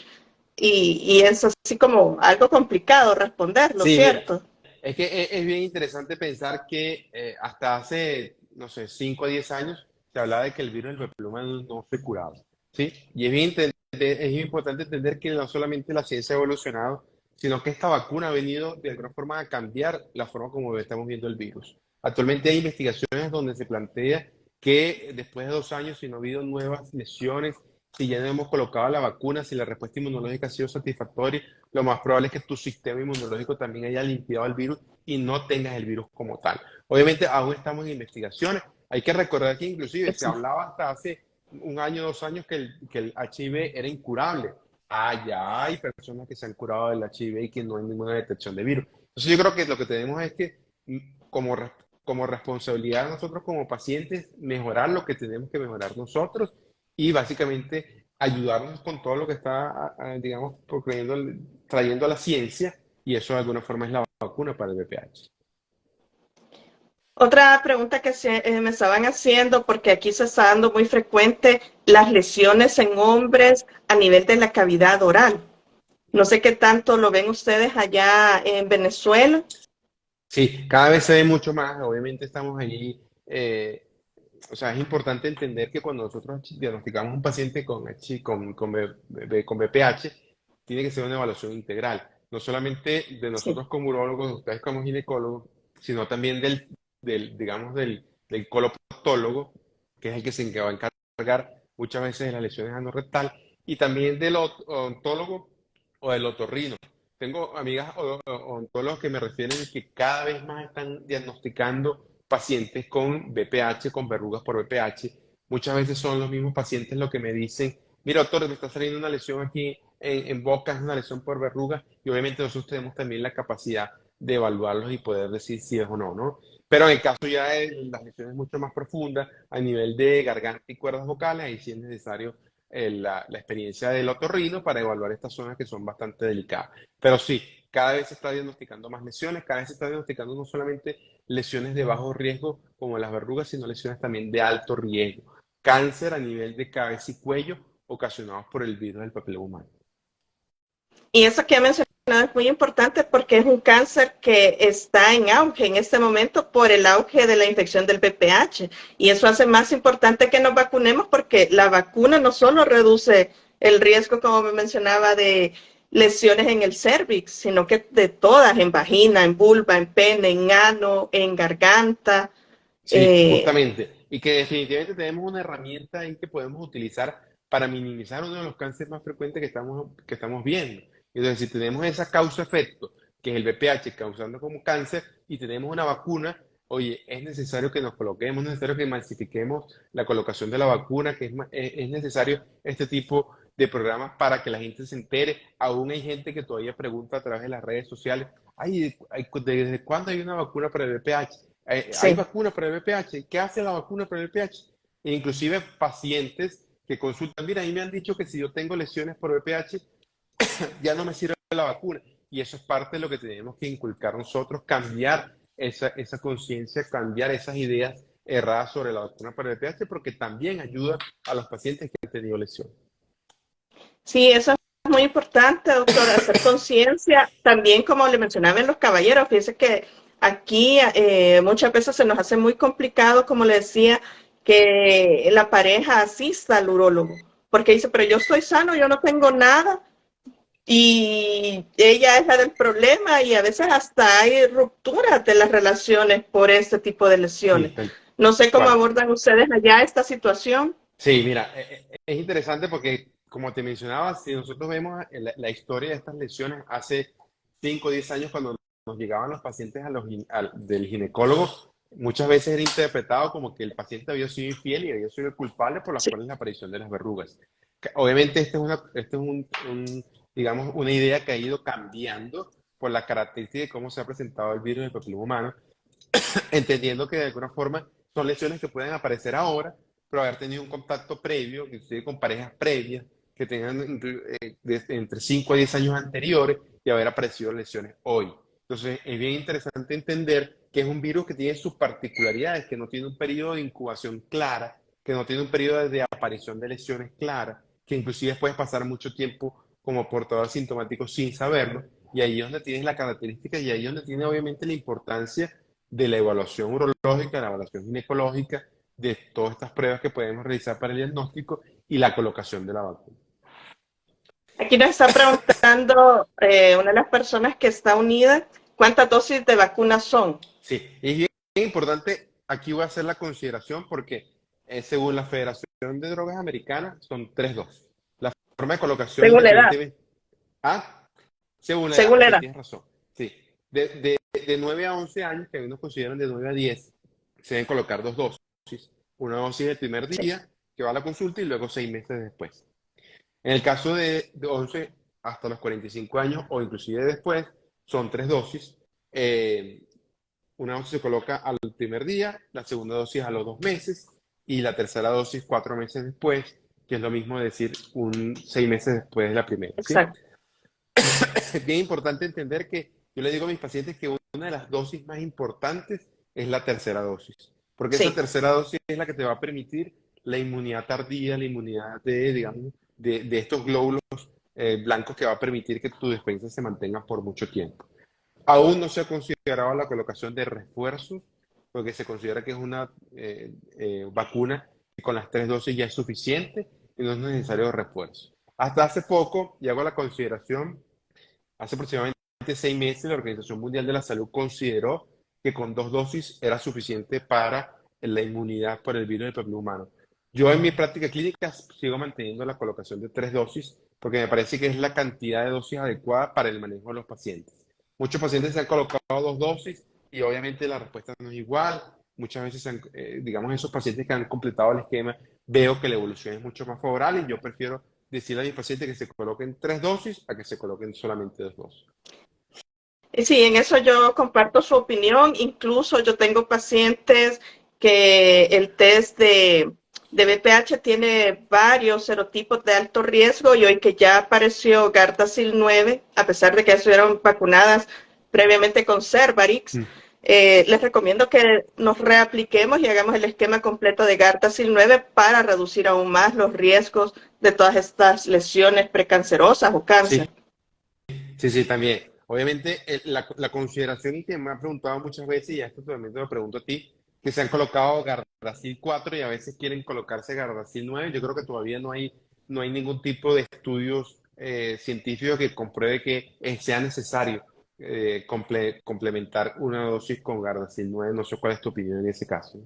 Y es así como algo complicado responderlo, Sí, mira, ¿cierto? es que es bien interesante pensar que hasta hace, no sé, 5 a 10 años se hablaba de que el virus del papiloma no se curaba, ¿sí? Y es importante entender que no solamente la ciencia ha evolucionado, sino que esta vacuna ha venido de alguna forma a cambiar la forma como estamos viendo el virus. Actualmente hay investigaciones donde se plantea que después de 2 años, si no ha habido nuevas lesiones, si ya no hemos colocado la vacuna, si la respuesta inmunológica ha sido satisfactoria, lo más probable es que tu sistema inmunológico también haya limpiado el virus y no tengas el virus como tal. Obviamente aún estamos en investigaciones. Hay que recordar que inclusive se Sí. hablaba hasta hace 1 año, 2 años que el HIV era incurable. Ah, ya hay personas que se han curado del HIV y que no hay ninguna detección de virus. Entonces yo creo que lo que tenemos es que como, como responsabilidad nosotros como pacientes mejorar lo que tenemos que mejorar nosotros y básicamente ayudarnos con todo lo que está, digamos, trayendo a la ciencia, y eso de alguna forma es la vacuna para el VPH. Otra pregunta que me estaban haciendo, porque aquí se está dando muy frecuente las lesiones en hombres a nivel de la cavidad oral. No sé qué tanto lo ven ustedes allá en Venezuela. Sí, cada vez se ve mucho más, obviamente estamos allí, o sea, es importante entender que cuando nosotros diagnosticamos a un paciente con VPH, tiene que ser una evaluación integral, no solamente de Sí. nosotros como urólogos, de ustedes como ginecólogos, sino también digamos, del coloproctólogo, que es el que se va a encargar muchas veces de las lesiones anorrectal, y también del odontólogo o del otorrino. Tengo amigas odontólogos que me refieren que cada vez más están diagnosticando pacientes con BPH, con verrugas por BPH. Muchas veces son los mismos pacientes los que me dicen, mira, doctor, me está saliendo una lesión aquí en boca, es una lesión por verrugas, y obviamente nosotros tenemos también la capacidad de evaluarlos y poder decir si es o no, ¿no? Pero en el caso ya de las lesiones mucho más profundas, a nivel de garganta y cuerdas vocales, ahí sí es necesario la experiencia del otorrino para evaluar estas zonas que son bastante delicadas. Pero sí, cada vez se está diagnosticando más lesiones, cada vez se está diagnosticando no solamente lesiones de bajo riesgo como las verrugas, sino lesiones también de alto riesgo. Cáncer a nivel de cabeza y cuello ocasionados por el virus del papiloma humano. Y eso que ha mencionado es muy importante porque es un cáncer que está en auge en este momento por el auge de la infección del VPH. Y eso hace más importante que nos vacunemos porque la vacuna no solo reduce el riesgo, como me mencionaba, de lesiones en el cervix, sino que de todas, en vagina, en vulva, en pene, en ano, en garganta. Sí, Eh, justamente. Y que definitivamente tenemos una herramienta ahí que podemos utilizar para minimizar uno de los cánceres más frecuentes que estamos viendo. Entonces, si tenemos esa causa-efecto, que es el VPH causando como cáncer, y tenemos una vacuna, oye, es necesario que nos coloquemos, es necesario que masifiquemos la colocación de la vacuna, que es necesario este tipo de programas para que la gente se entere. Aún hay gente que todavía pregunta a través de las redes sociales, ay, ¿desde cuándo hay una vacuna para el VPH? Hay sí. vacuna para el VPH. ¿Qué hace la vacuna para el VPH? E inclusive pacientes que consultan, mira, ahí me han dicho que si yo tengo lesiones por VPH, ya no me sirve la vacuna. Y eso es parte de lo que tenemos que inculcar nosotros, cambiar esa conciencia, cambiar esas ideas erradas sobre la vacuna para el VPH, porque también ayuda a los pacientes que han tenido lesiones. Sí, eso es muy importante, doctor, hacer conciencia. También, como le mencionaba en los caballeros, fíjese que aquí muchas veces se nos hace muy complicado, como le decía, que la pareja asista al urólogo, porque dice, pero yo estoy sano, yo no tengo nada, y ella es la del problema, y a veces hasta hay rupturas de las relaciones por este tipo de lesiones. Sí, tal No sé cómo cual. abordan ustedes allá esta situación. Sí, mira, es interesante porque, como te mencionaba, si nosotros vemos la historia de estas lesiones hace 5 o 10 años, cuando nos llegaban los pacientes del ginecólogo, muchas veces era interpretado como que el paciente había sido infiel y había sido el culpable por las Sí, cuales la aparición de las verrugas. Obviamente, digamos, una idea que ha ido cambiando por la característica de cómo se ha presentado el virus del papiloma humano, entendiendo que de alguna forma son lesiones que pueden aparecer ahora, pero haber tenido un contacto previo, inclusive con parejas previas, que tengan entre 5 a 10 años anteriores y haber aparecido lesiones hoy. Entonces, es bien interesante entender que es un virus que tiene sus particularidades, que no tiene un periodo de incubación clara, que no tiene un periodo de aparición de lesiones clara, que inclusive puedes pasar mucho tiempo como portador sintomático sin saberlo, y ahí es donde tienes la característica y ahí es donde tiene obviamente la importancia de la evaluación urológica, la evaluación ginecológica, de todas estas pruebas que podemos realizar para el diagnóstico y la colocación de la vacuna. Aquí nos está preguntando una de las personas que está unida, ¿cuántas dosis de vacunas son? Sí, es bien importante, aquí voy a hacer la consideración porque según la Federación de Drogas Americanas son 3 dosis. La forma de colocación Según la edad. independientemente... Ah, según la edad, Según la sí, edad. tienes razón. Sí, de 9 a 11 años, que algunos consideran de 9 a 10, se deben colocar 2 dosis. Una dosis el primer Sí, día, que va a la consulta, y luego 6 meses después. En el caso de 11 hasta los 45 años o inclusive después, son 3 dosis. Una dosis se coloca al primer día, la segunda dosis a los 2 meses y la tercera dosis 4 meses después, que es lo mismo decir 6 meses después de la primera, ¿sí? exacto. Es bien importante entender que yo le digo a mis pacientes que una de las dosis más importantes es la tercera dosis, porque esa Sí. tercera dosis es la que te va a permitir la inmunidad tardía, la inmunidad digamos, de estos glóbulos blancos que va a permitir que tu defensa se mantenga por mucho tiempo. Aún no se ha considerado la colocación de refuerzos, porque se considera que es una vacuna que con las 3 dosis ya es suficiente y no es necesario refuerzo. Hasta hace poco, y hago la consideración, hace aproximadamente 6 meses, la Organización Mundial de la Salud consideró que con 2 dosis era suficiente para la inmunidad por el virus del papiloma humano. Yo en mi práctica clínica sigo manteniendo la colocación de 3 dosis porque me parece que es la cantidad de dosis adecuada para el manejo de los pacientes. Muchos pacientes se han colocado 2 dosis y obviamente la respuesta no es igual. Muchas veces, digamos, esos pacientes que han completado el esquema, veo que la evolución es mucho más favorable y yo prefiero decirle a mis pacientes que se coloquen 3 dosis a que se coloquen solamente 2 dosis. Sí, en eso yo comparto su opinión. Incluso yo tengo pacientes que el test de BPH tiene varios serotipos de alto riesgo y hoy que ya apareció Gardasil 9, a pesar de que estuvieron vacunadas previamente con Cervarix, Mm. les recomiendo que nos reapliquemos y hagamos el esquema completo de Gardasil 9 para reducir aún más los riesgos de todas estas lesiones precancerosas o cáncer. Sí, sí, sí, también. Obviamente, la consideración y que me han preguntado muchas veces, y a esto también te lo pregunto a ti, que se han colocado Gardasil 4 y a veces quieren colocarse Gardasil 9. Yo creo que todavía no hay ningún tipo de estudios científicos que compruebe que sea necesario complementar una dosis con Gardasil 9. No sé cuál es tu opinión en ese caso.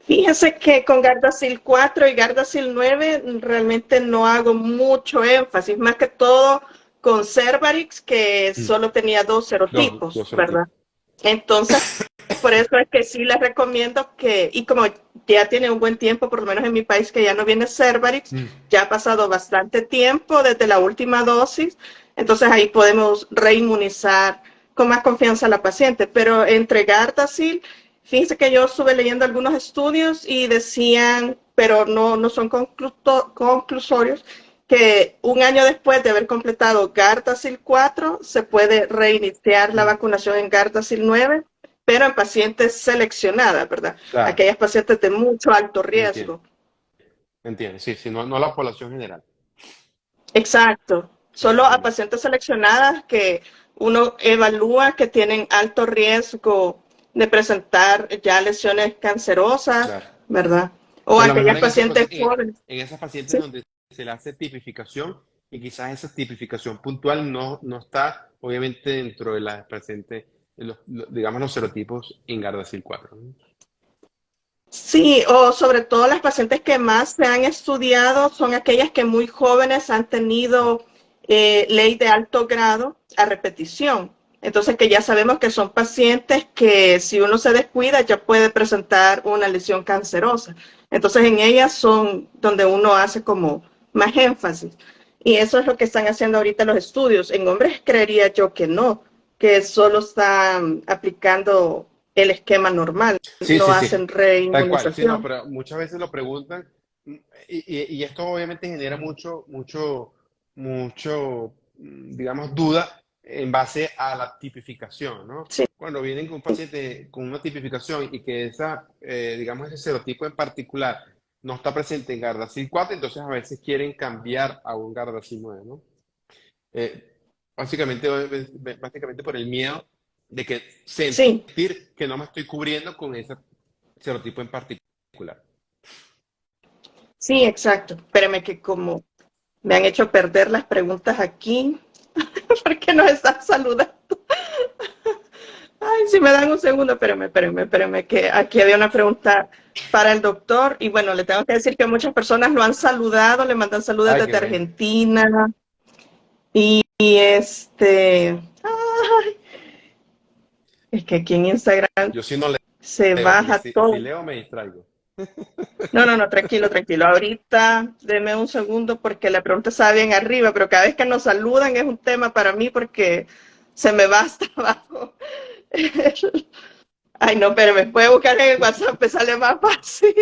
Fíjese que con Gardasil 4 y Gardasil 9 realmente no hago mucho énfasis, más que todo con Cervarix, que Mm. solo tenía dos Dos serotipos, ¿verdad? serotipos. Entonces, por eso es que sí les recomiendo que, y como ya tiene un buen tiempo, por lo menos en mi país, que ya no viene Cervarix, Mm. ya ha pasado bastante tiempo desde la última dosis, entonces ahí podemos reinmunizar con más confianza a la paciente. Pero entre Gardasil, fíjense que yo estuve leyendo algunos estudios y decían, pero no son conclusorios, que un año después de haber completado Gardasil 4 se puede reiniciar la Mm. vacunación en Gardasil 9, pero en pacientes seleccionadas, ¿verdad? Claro, Aquellas pacientes de mucho alto entiendo. riesgo. Entiendo, sí, sí, no, no la población general. Exacto. Solo a Entiendo. pacientes seleccionadas que uno evalúa que tienen alto riesgo de presentar ya lesiones cancerosas, Claro. ¿verdad? O Y a lo mejor aquellas pacientes jóvenes. en esas pacientes ¿Sí? donde se le hace tipificación y quizás esa tipificación puntual no está, obviamente, dentro de las presentes, digamos, los serotipos en Gardasil 4, ¿no? Sí, o sobre todo las pacientes que más se han estudiado son aquellas que muy jóvenes han tenido ley de alto grado a repetición. Entonces que ya sabemos que son pacientes que si uno se descuida ya puede presentar una lesión cancerosa. Entonces en ellas son donde uno hace como más énfasis. Y eso es lo que están haciendo ahorita los estudios. En hombres creería yo que no, que solo están aplicando el esquema normal, Sí, no sí, sí, hacen tal cual. Sí, no, reinmunización. pero muchas veces lo preguntan y esto obviamente genera digamos, duda en base a la tipificación, ¿no? Sí, Cuando vienen con un paciente con una tipificación y que digamos, ese serotipo en particular no está presente en Gardasil 4, entonces a veces quieren cambiar a un Gardasil 9, ¿no? Eh, básicamente por el miedo de que Sí, sentir que no me estoy cubriendo con ese serotipo en particular. sí, exacto. Espérame que como me han hecho perder las preguntas aquí, porque nos están saludando. Ay, si me dan un segundo, espérame, que aquí había una pregunta para el doctor. Y bueno, le tengo que decir que muchas personas lo han saludado, le mandan saludos Ay, qué desde bueno. Argentina. Ay, es que aquí en Instagram Yo sí no se leo, porque baja si todo. leo me distraigo. No, tranquilo. Ahorita deme un segundo porque la pregunta estaba bien arriba, pero cada vez que nos saludan es un tema para mí porque se me va hasta abajo. Ay, no, pero me puede buscar en el WhatsApp, me sale más fácil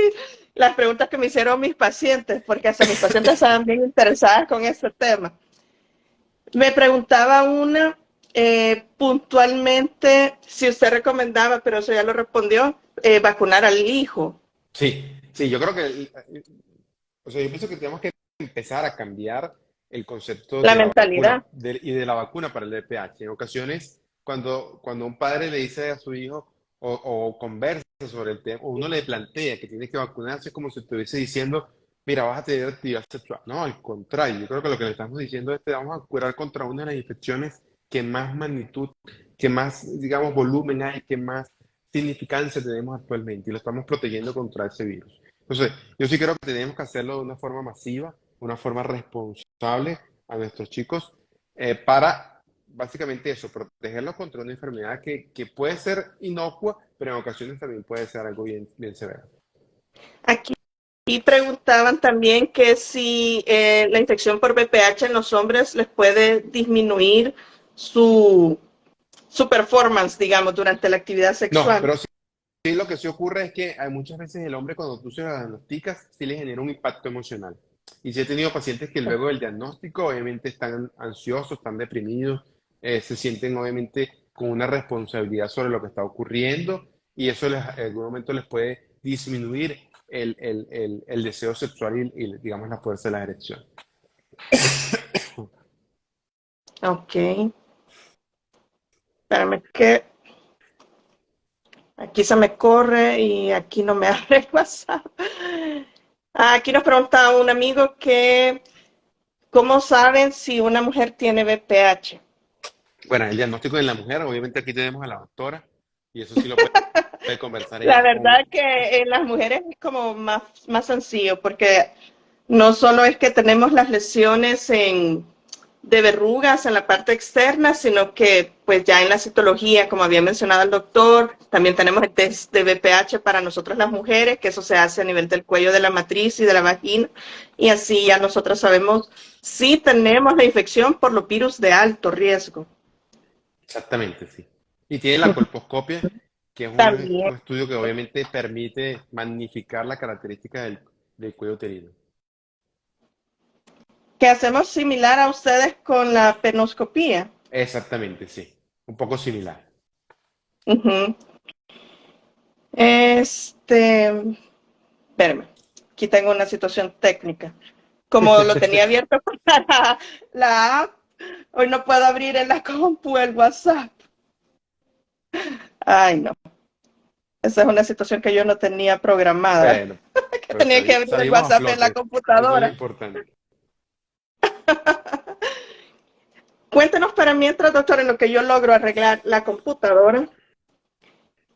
las preguntas que me hicieron mis pacientes, porque hasta mis pacientes estaban bien interesadas con este tema. Me preguntaba una puntualmente si usted recomendaba, pero eso ya lo respondió, vacunar al hijo. Sí, sí, yo creo que, o sea, yo pienso que tenemos que empezar a cambiar el concepto La de la mentalidad. vacuna y de la vacuna para el VPH. En ocasiones, cuando un padre le dice a su hijo o conversa sobre el tema, o uno le plantea que tiene que vacunarse, es como si estuviese diciendo, mira, vas a tener actividad sexual. No, al contrario, yo creo que lo que le estamos diciendo es que vamos a curar contra una de las infecciones que más magnitud, que más, digamos, volumen hay, que más significancia tenemos actualmente y lo estamos protegiendo contra ese virus. Entonces, yo sí creo que tenemos que hacerlo de una forma masiva, de una forma responsable a nuestros chicos para básicamente eso, protegerlos contra una enfermedad que puede ser inocua, pero en ocasiones también puede ser algo bien, bien severo. Aquí preguntaban también que si la infección por VPH en los hombres les puede disminuir su, su performance, digamos, durante la actividad No, sexual. pero sí, sí lo que sí ocurre es que hay muchas veces el hombre cuando tú se lo diagnosticas, sí le genera un impacto emocional. Y sí he tenido pacientes que luego del diagnóstico obviamente están ansiosos, están deprimidos, se sienten obviamente con una responsabilidad sobre lo que está ocurriendo y eso en algún momento les puede disminuir el deseo sexual digamos la fuerza de la erección. Ok. Espérame que aquí se me corre y aquí no me abre el WhatsApp. Aquí nos pregunta un amigo que ¿cómo saben si una mujer tiene VPH? Bueno, el diagnóstico de la mujer, obviamente aquí tenemos a la doctora y eso sí lo puede conversar La ella verdad que en las mujeres es como más sencillo porque no solo es que tenemos las lesiones de verrugas en la parte externa, sino que pues ya en la citología, como había mencionado el doctor, también tenemos el test de VPH para nosotros las mujeres, que eso se hace a nivel del cuello de la matriz y de la vagina, y así ya nosotros sabemos si tenemos la infección por los virus de alto riesgo. exactamente, sí. Y tiene la colposcopia, que es También. un estudio que obviamente permite magnificar la característica del cuello uterino. Que hacemos similar a ustedes con la penoscopía. Exactamente, sí. Un poco similar. Uh -huh. Espérame, aquí tengo una situación técnica. Como lo tenía abierto para la app, hoy no puedo abrir en la compu el WhatsApp. Ay, no. Esa es una situación que yo no tenía programada. Bueno, Que pero tenía que abrir el salimos a WhatsApp en la flote. Eso es lo computadora. importante. Cuéntenos para mientras, doctor, en lo que yo logro arreglar la computadora,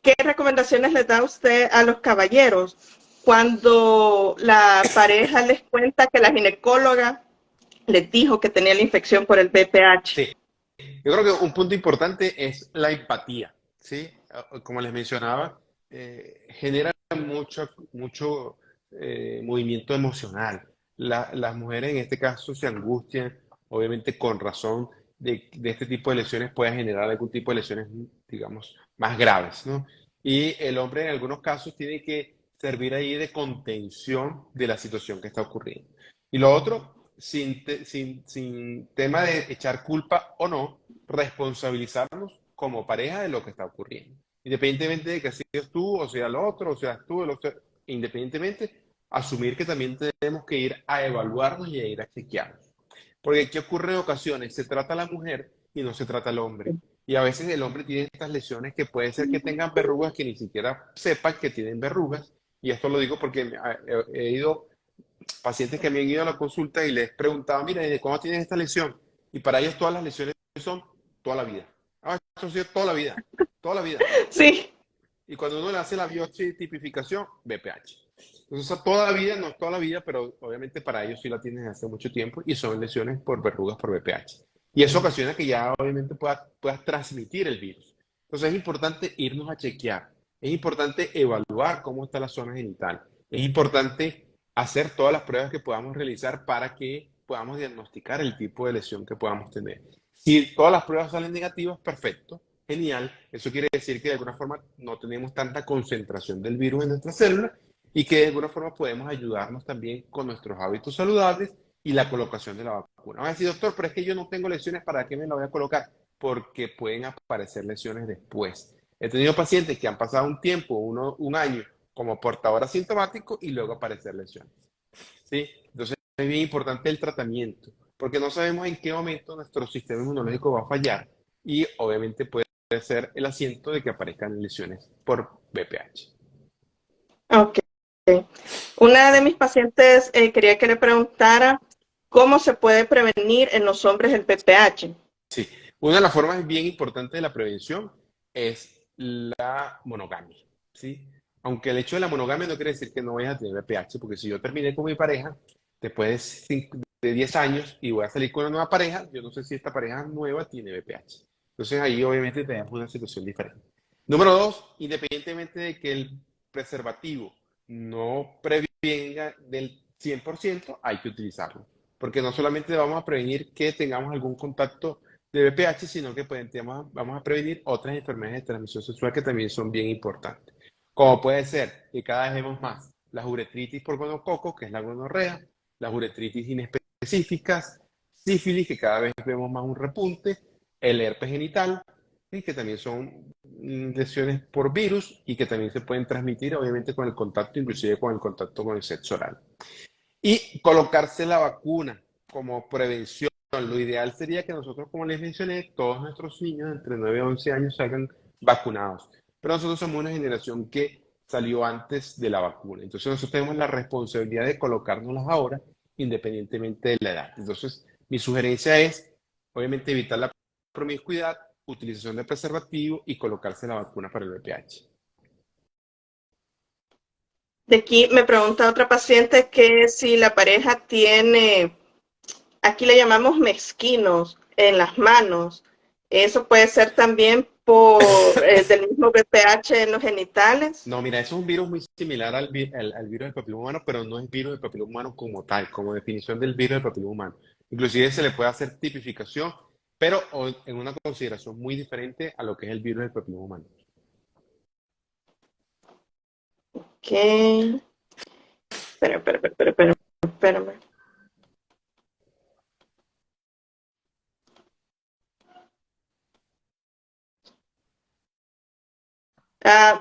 ¿qué recomendaciones le da usted a los caballeros cuando la pareja les cuenta que la ginecóloga les dijo que tenía la infección por el VPH? Sí, yo creo que un punto importante es la empatía, ¿sí? Como les mencionaba, genera mucho movimiento emocional. Las mujeres en este caso se angustian, obviamente con razón, de este tipo de lesiones puede generar algún tipo de lesiones, digamos, más graves, ¿no? Y el hombre en algunos casos tiene que servir ahí de contención de la situación que está ocurriendo. Y lo otro, sin tema de echar culpa o no, responsabilizarnos como pareja de lo que está ocurriendo. Independientemente de que seas tú o sea el otro, o seas tú, el otro, independientemente, asumir que también tenemos que ir a evaluarnos y a ir a chequearnos. Porque ¿qué ocurre en ocasiones? Se trata a la mujer y no se trata al hombre. Y a veces el hombre tiene estas lesiones que puede ser que tengan verrugas que ni siquiera sepan que tienen verrugas. Y esto lo digo porque he ido pacientes que me han ido a la consulta y les he preguntado, mira, ¿de cuándo tienes esta lesión? Y para ellos todas las lesiones son toda la vida. Ah, eso sí, toda la vida, toda la vida. Sí. Y cuando uno le hace la biopsia y tipificación, BPH. Entonces, toda la vida, no es toda la vida, pero obviamente para ellos sí la tienen hace mucho tiempo y son lesiones por verrugas por BPH. Y eso ocasiona que ya obviamente puedas transmitir el virus. Entonces es importante irnos a chequear, es importante evaluar cómo está la zona genital, es importante hacer todas las pruebas que podamos realizar para que podamos diagnosticar el tipo de lesión que podamos tener. Si todas las pruebas salen negativas, perfecto, genial. Eso quiere decir que de alguna forma no tenemos tanta concentración del virus en nuestras células y que de alguna forma podemos ayudarnos también con nuestros hábitos saludables y la colocación de la vacuna. Va a decir, doctor, pero es que yo no tengo lesiones, ¿para qué me la voy a colocar? Porque pueden aparecer lesiones después. He tenido pacientes que han pasado un tiempo, un año, como portador asintomático y luego aparecer lesiones. ¿Sí? Entonces es bien importante el tratamiento, porque no sabemos en qué momento nuestro sistema inmunológico va a fallar y obviamente puede ser el asiento de que aparezcan lesiones por BPH. Ok. Una de mis pacientes quería que le preguntara cómo se puede prevenir en los hombres el VPH. Sí, una de las formas bien importantes de la prevención es la monogamia, ¿sí? Aunque el hecho de la monogamia no quiere decir que no vayas a tener VPH, porque si yo terminé con mi pareja después de 10 años y voy a salir con una nueva pareja, yo no sé si esta pareja nueva tiene VPH. Entonces ahí obviamente tenemos una situación diferente. Número dos, independientemente de que el preservativo no prevenga del 100%, hay que utilizarlo. Porque no solamente vamos a prevenir que tengamos algún contacto de VPH, sino que vamos a prevenir otras enfermedades de transmisión sexual que también son bien importantes. Como puede ser que cada vez vemos más la uretritis por gonococo, que es la gonorrea, las uretritis inespecíficas, sífilis, que cada vez vemos más un repunte, el herpes genital, y que también son lesiones por virus y que también se pueden transmitir obviamente con el contacto, inclusive con el contacto con el sexo oral. Y colocarse la vacuna como prevención. Lo ideal sería que nosotros, como les mencioné, todos nuestros niños entre 9 y 11 años salgan vacunados. Pero nosotros somos una generación que salió antes de la vacuna. Entonces nosotros tenemos la responsabilidad de colocárnoslas ahora, independientemente de la edad. Entonces mi sugerencia es, obviamente, evitar la promiscuidad, utilización de preservativo y colocarse la vacuna para el VPH. De aquí me pregunta otra paciente que si la pareja tiene, aquí le llamamos mezquinos en las manos, eso puede ser también por del mismo VPH en los genitales. No, mira, eso es un virus muy similar al virus del papiloma humano, pero no es virus del papiloma humano como tal, como definición del virus del papiloma humano. Inclusive se le puede hacer tipificación, pero en una consideración muy diferente a lo que es el virus del papiloma humano. Ok. Espérame.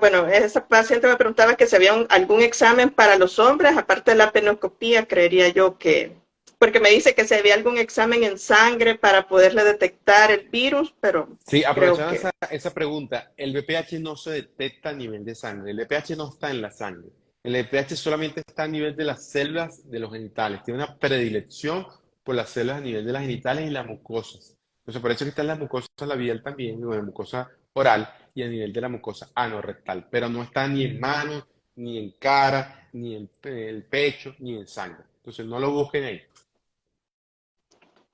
Bueno, esa paciente me preguntaba que si había algún examen para los hombres, aparte de la penoscopía, creería yo que, porque me dice que si había algún examen en sangre para poderle detectar el virus, pero Sí, creo aprovechando que, esa pregunta, el VPH no se detecta a nivel de sangre, el VPH no está en la sangre, el VPH solamente está a nivel de las células de los genitales, tiene una predilección por las células a nivel de las genitales y las mucosas. Entonces, por eso que está en la mucosa labial también, o en la mucosa oral y a nivel de la mucosa anorrectal, pero no está ni en manos, ni en cara, ni en el pecho, ni en sangre. Entonces, no lo busquen ahí.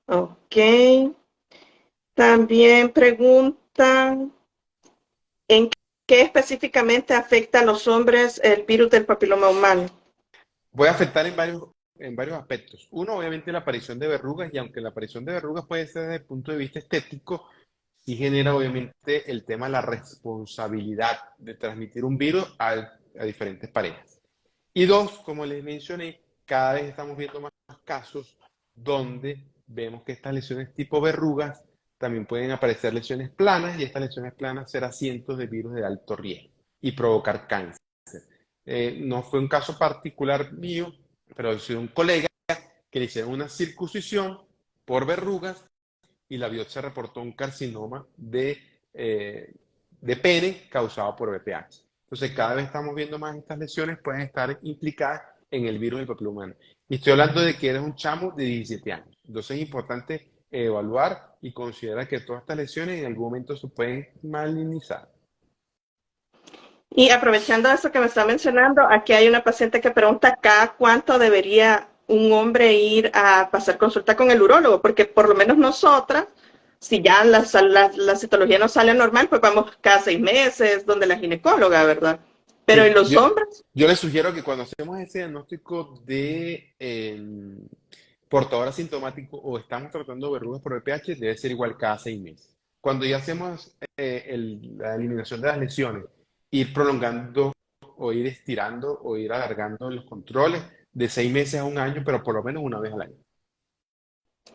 ok. También preguntan en qué específicamente afecta a los hombres el virus del papiloma humano. Puede afectar en varios aspectos. Uno, obviamente, la aparición de verrugas, y aunque la aparición de verrugas puede ser desde el punto de vista estético, sí genera obviamente el tema de la responsabilidad de transmitir un virus a diferentes parejas. Y dos, como les mencioné, cada vez estamos viendo más casos donde vemos que estas lesiones tipo verrugas también pueden aparecer lesiones planas y estas lesiones planas ser asientos de virus de alto riesgo y provocar cáncer. No fue un caso particular mío, pero ha sido un colega que le hicieron una circuncisión por verrugas y la biopsia reportó un carcinoma de pene causado por VPH. Entonces, cada vez estamos viendo más estas lesiones pueden estar implicadas en el virus del papiloma humano. Y estoy hablando de que eres un chamo de 17 años. Entonces, es importante evaluar y considerar que todas estas lesiones en algún momento se pueden malinizar. Y aprovechando eso que me está mencionando, aquí hay una paciente que pregunta cada cuánto debería un hombre ir a pasar consulta con el urólogo, porque por lo menos nosotras, si ya la citología no sale normal, pues vamos cada 6 meses donde la ginecóloga, ¿verdad? Pero Sí, en los hombres, yo les sugiero que cuando hacemos ese diagnóstico de portador asintomático o estamos tratando verrugas por VPH, debe ser igual cada 6 meses. Cuando ya hacemos la eliminación de las lesiones, ir prolongando o ir estirando o ir alargando los controles de 6 meses a un año, pero por lo menos una vez al año.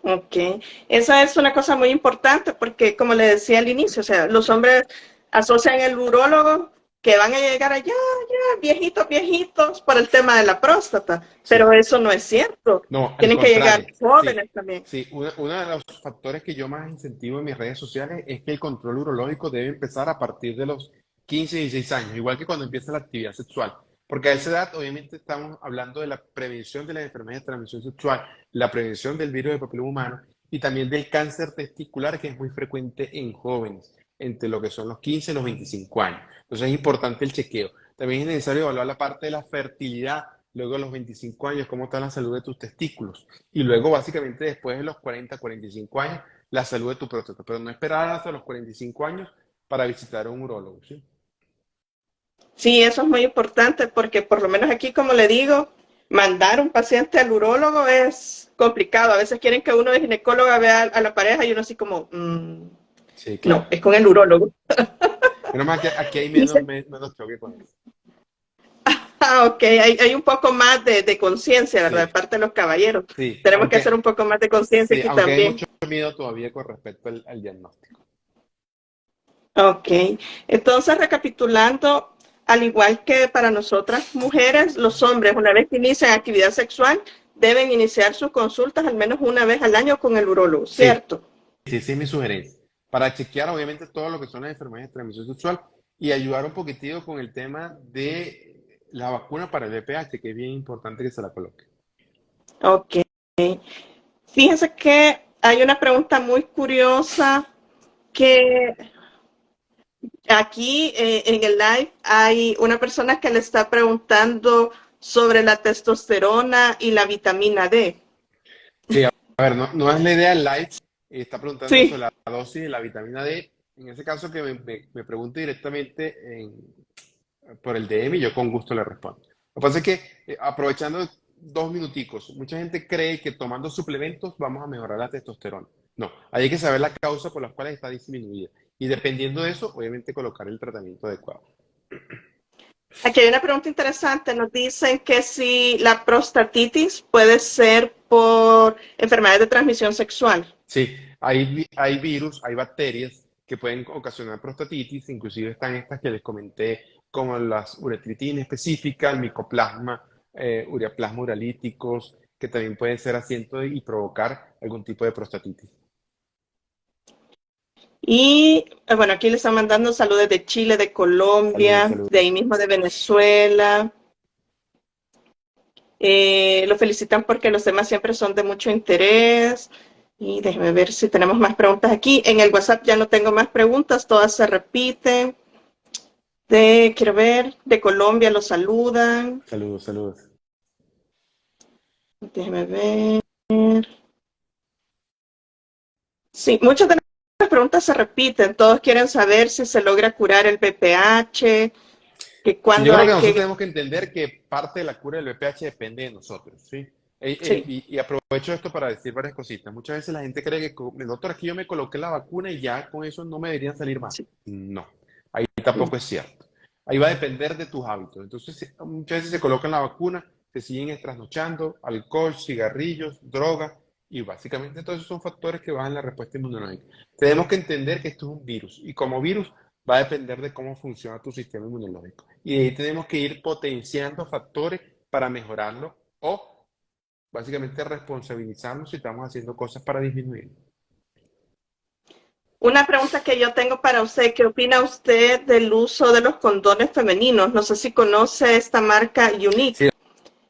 ok, esa es una cosa muy importante porque, como le decía al inicio, o sea, los hombres asocian el urólogo que van a llegar allá, ya, viejitos, viejitos, por el tema de la próstata, pero Sí. eso no es cierto. No, al Tienen que llegar contrario. Sí, jóvenes también. sí. Uno de los factores que yo más incentivo en mis redes sociales es que el control urológico debe empezar a partir de los 15 y 16 años, igual que cuando empieza la actividad sexual. Porque a esa edad, obviamente, estamos hablando de la prevención de las enfermedades de transmisión sexual, la prevención del virus del papiloma humano y también del cáncer testicular, que es muy frecuente en jóvenes, entre lo que son los 15 y los 25 años. Entonces es importante el chequeo. También es necesario evaluar la parte de la fertilidad luego de los 25 años, cómo está la salud de tus testículos. Y luego, básicamente, después de los 40, 45 años, la salud de tu próstata. Pero no esperar hasta los 45 años para visitar a un urólogo, ¿sí? Sí, eso es muy importante porque por lo menos aquí, como le digo, mandar un paciente al urólogo es complicado. A veces quieren que uno de ginecóloga vea a la pareja y uno así como, Sí, no, claro. es con el urólogo. Menos mal que aquí hay Dice, menos choque con eso. ok, hay un poco más de conciencia, ¿verdad? De Sí, parte de los caballeros. sí, Tenemos que hacer un poco más de conciencia aquí aunque hay también. mucho miedo todavía con respecto al diagnóstico. Ok, entonces recapitulando, al igual que para nosotras mujeres, los hombres, una vez que inician actividad sexual, deben iniciar sus consultas al menos una vez al año con el urólogo, Sí, ¿cierto? sí, sí, es mi sugerencia. Para chequear, obviamente, todo lo que son las enfermedades de transmisión sexual y ayudar un poquitico con el tema de la vacuna para el VPH, que es bien importante que se la coloque. Ok. Fíjense que hay una pregunta muy curiosa que aquí en el live hay una persona que le está preguntando sobre la testosterona y la vitamina D. Sí, a ver, no es la idea del live, está preguntando sobre Sí, la dosis de la vitamina D. En ese caso, que me pregunte directamente por el DM y yo con gusto le respondo. Lo que pasa es que, aprovechando 2 minuticos, mucha gente cree que tomando suplementos vamos a mejorar la testosterona. No, hay que saber la causa por las cuales está disminuida. Y dependiendo de eso, obviamente colocar el tratamiento adecuado. aquí hay una pregunta interesante. Nos dicen que si la prostatitis puede ser por enfermedades de transmisión sexual. Sí, hay virus, hay bacterias que pueden ocasionar prostatitis, inclusive están estas que les comenté, como las uretritina específica, el micoplasma, ureaplasma uralíticos, que también pueden ser asiento y provocar algún tipo de prostatitis. Y bueno, aquí le están mandando saludos de Chile, de Saludos, Colombia, de saludos. ahí mismo de Venezuela. Lo felicitan porque los temas siempre son de mucho interés. Y déjeme ver si tenemos más preguntas aquí. En el WhatsApp ya no tengo más preguntas, todas se repiten. Quiero ver, de Colombia los saludan. Saludos, saludos. Déjeme ver. Sí, muchas de las preguntas se repiten. Todos quieren saber si se logra curar el BPH, que Sí, yo cuando creo que hay nosotros que... tenemos que entender que parte de la cura del VPH depende de nosotros, ¿sí? Sí, Y aprovecho esto para decir varias cositas. Muchas veces la gente cree que, doctor, aquí yo me coloqué la vacuna y ya con eso no me deberían salir más. sí. No, ahí tampoco es cierto. Ahí va a depender de tus hábitos. Entonces, muchas veces se colocan la vacuna, se siguen trasnochando, alcohol, cigarrillos, droga, y básicamente todos esos son factores que bajan la respuesta inmunológica. Tenemos que entender que esto es un virus, y como virus va a depender de cómo funciona tu sistema inmunológico. Y de ahí tenemos que ir potenciando factores para mejorarlo o básicamente responsabilizarnos si estamos haciendo cosas para disminuirlo. Una pregunta que yo tengo para usted, ¿qué opina usted del uso de los condones femeninos? No sé si conoce esta marca Sí, Unique. lo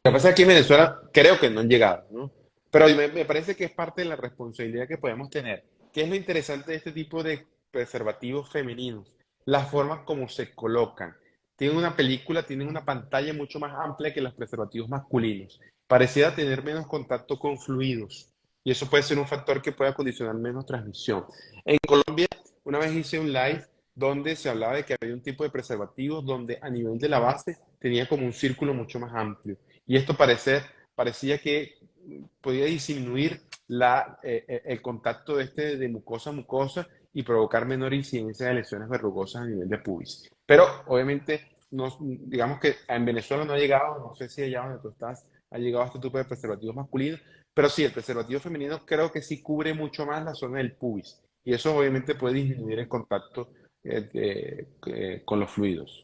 que pasa es que aquí en Venezuela creo que no han llegado, ¿no? Pero me parece que es parte de la responsabilidad que podemos tener. ¿Qué es lo interesante de este tipo de preservativos femeninos? La forma como se colocan. Tienen una película, tienen una pantalla mucho más amplia que los preservativos masculinos. Pareciera tener menos contacto con fluidos. Y eso puede ser un factor que pueda condicionar menos transmisión. En Colombia, una vez hice un live donde se hablaba de que había un tipo de preservativos donde a nivel de la base tenía como un círculo mucho más amplio. Y esto parecía que podía disminuir el contacto de mucosa a mucosa y provocar menor incidencia de lesiones verrugosas a nivel de pubis. Pero obviamente, no, digamos que en Venezuela no ha llegado, no sé si allá donde tú estás ha llegado a este tipo de preservativos masculinos, pero sí, el preservativo femenino creo que sí cubre mucho más la zona del pubis y eso obviamente puede disminuir el contacto con los fluidos.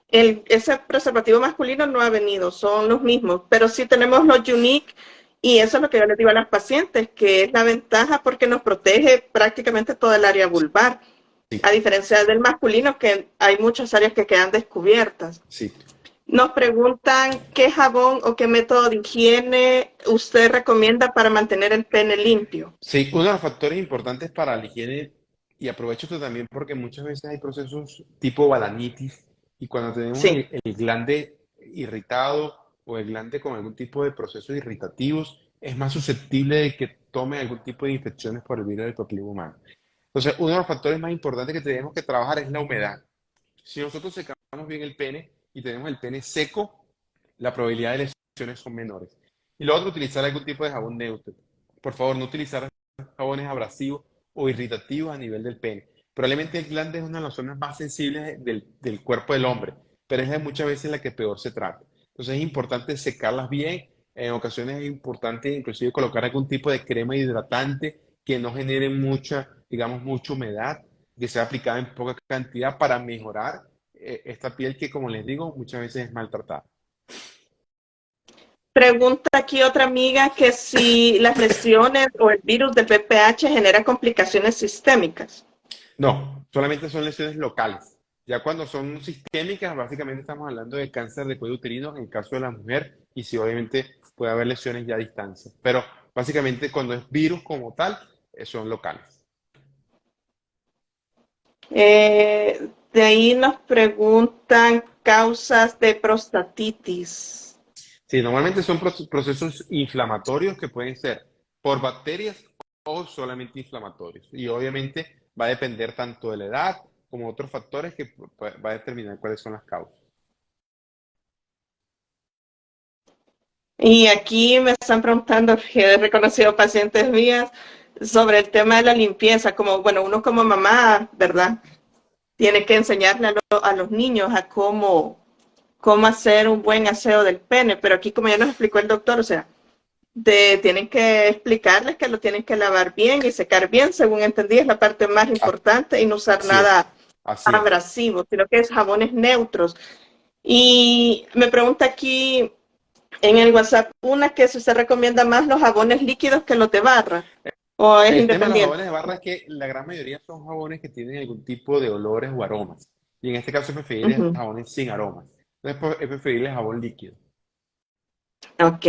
Ese preservativo masculino no ha venido, son los mismos, pero sí tenemos los Unique y eso es lo que yo les digo a las pacientes, que es la ventaja porque nos protege prácticamente toda el área vulvar, a Sí, diferencia del masculino que hay muchas áreas que quedan descubiertas. sí. Nos preguntan qué jabón o qué método de higiene usted recomienda para mantener el pene limpio. Sí, uno de los factores importantes para la higiene, y aprovecho esto también porque muchas veces hay procesos tipo balanitis, y cuando tenemos Sí, el glande irritado o el glande con algún tipo de procesos irritativos, es más susceptible de que tome algún tipo de infecciones por el virus del papiloma humano. Entonces, uno de los factores más importantes que tenemos que trabajar es la humedad. Si nosotros secamos bien el pene y tenemos el pene seco, la probabilidad de lesiones son menores. Y lo otro, utilizar algún tipo de jabón neutro. Por favor, no utilizar jabones abrasivos o irritativos a nivel del pene. Probablemente el glande es una de las zonas más sensibles del cuerpo del hombre, pero es muchas veces la que peor se trata. Entonces es importante secarlas bien. En ocasiones es importante inclusive colocar algún tipo de crema hidratante que no genere mucha, digamos, mucha humedad, que sea aplicada en poca cantidad para mejorar esta piel que, como les digo, muchas veces es maltratada. pregunta aquí otra amiga que si las lesiones o el virus del VPH genera complicaciones sistémicas. No, solamente son lesiones locales. Ya cuando son sistémicas, básicamente estamos hablando de cáncer de cuello uterino en el caso de la mujer y sí, obviamente puede haber lesiones ya a distancia. Pero básicamente cuando es virus como tal, son locales. De ahí nos preguntan causas de prostatitis. Sí, normalmente son procesos inflamatorios que pueden ser por bacterias o solamente inflamatorios. Y obviamente va a depender tanto de la edad como otros factores que va a determinar cuáles son las causas. Y aquí me están preguntando, que he reconocido pacientes mías, sobre el tema de la limpieza, como, bueno, uno como mamá, ¿verdad? Tiene que enseñarle a los niños a cómo hacer un buen aseo del pene, pero aquí como ya nos explicó el doctor, o sea, tienen que explicarles que lo tienen que lavar bien y secar bien, según entendí, es la parte más importante y no usar Así es, nada así es. abrasivo, sino que es jabones neutros. Y me pregunta aquí en el WhatsApp una que si usted recomienda más los jabones líquidos que los de barra, o es El tema de los independiente. jabones de barra es que la gran mayoría son jabones que tienen algún tipo de olores o aromas. Y en este caso es preferible Uh-huh. jabones sin aromas. Entonces es preferible jabón líquido. Ok.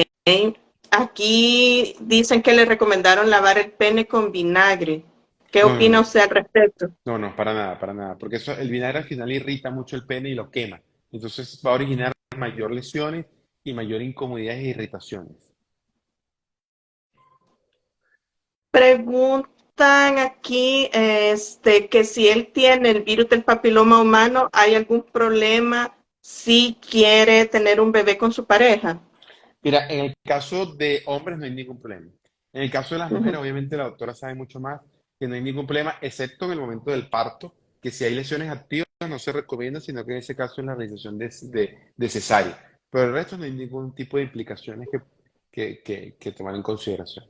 Aquí dicen que le recomendaron lavar el pene con vinagre. ¿Qué No, no, opina no. usted al respecto? No, no, para nada, para nada. Porque eso, el vinagre al final irrita mucho el pene y lo quema. Entonces va a originar mayor lesiones y mayor incomodidad e irritaciones. Preguntan aquí que si él tiene el virus del papiloma humano, ¿hay algún problema si quiere tener un bebé con su pareja? Mira, en el caso de hombres no hay ningún problema. En el caso de las mujeres, Ujú. obviamente la doctora sabe mucho más que no hay ningún problema, excepto en el momento del parto, que si hay lesiones activas no se recomienda, sino que en ese caso es la realización de cesárea. Pero el resto no hay ningún tipo de implicaciones que tomar en consideración.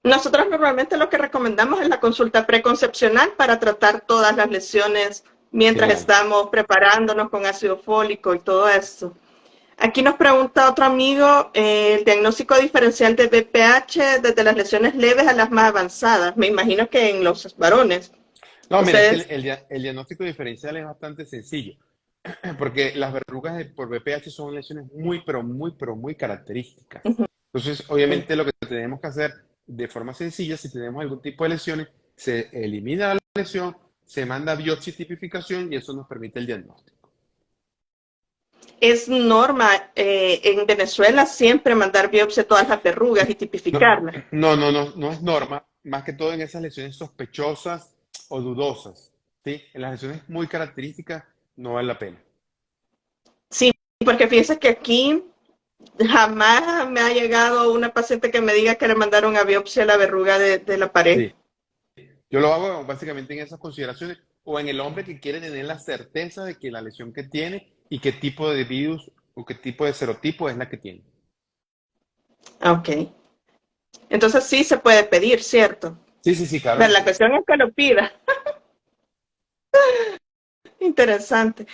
Nosotros normalmente lo que recomendamos es la consulta preconcepcional para tratar todas las lesiones mientras Genial. estamos preparándonos con ácido fólico y todo eso. Aquí nos pregunta otro amigo, el diagnóstico diferencial de BPH desde las lesiones leves a las más avanzadas. Me imagino que en los varones. No, mira, es que Ustedes, el diagnóstico diferencial es bastante sencillo, porque las verrugas por BPH son lesiones muy, pero muy características. Entonces, obviamente, lo que tenemos que hacer de forma sencilla, si tenemos algún tipo de lesiones, se elimina la lesión, se manda biopsia y tipificación y eso nos permite el diagnóstico. es norma en Venezuela siempre mandar biopsia a todas las verrugas y No, tipificarlas. no es norma, más que todo en esas lesiones sospechosas o dudosas, ¿sí? En las lesiones muy características no vale la pena. Sí, porque fíjense que aquí jamás me ha llegado una paciente que me diga que le mandaron a biopsia la verruga de la pared. Sí, yo lo hago básicamente en esas consideraciones o en el hombre que quiere tener la certeza de que la lesión que tiene y qué tipo de virus o qué tipo de serotipo es la que tiene. Ok. Entonces sí se puede pedir, ¿cierto? Sí, claro Pero que la sí. cuestión es que lo pida. Interesante.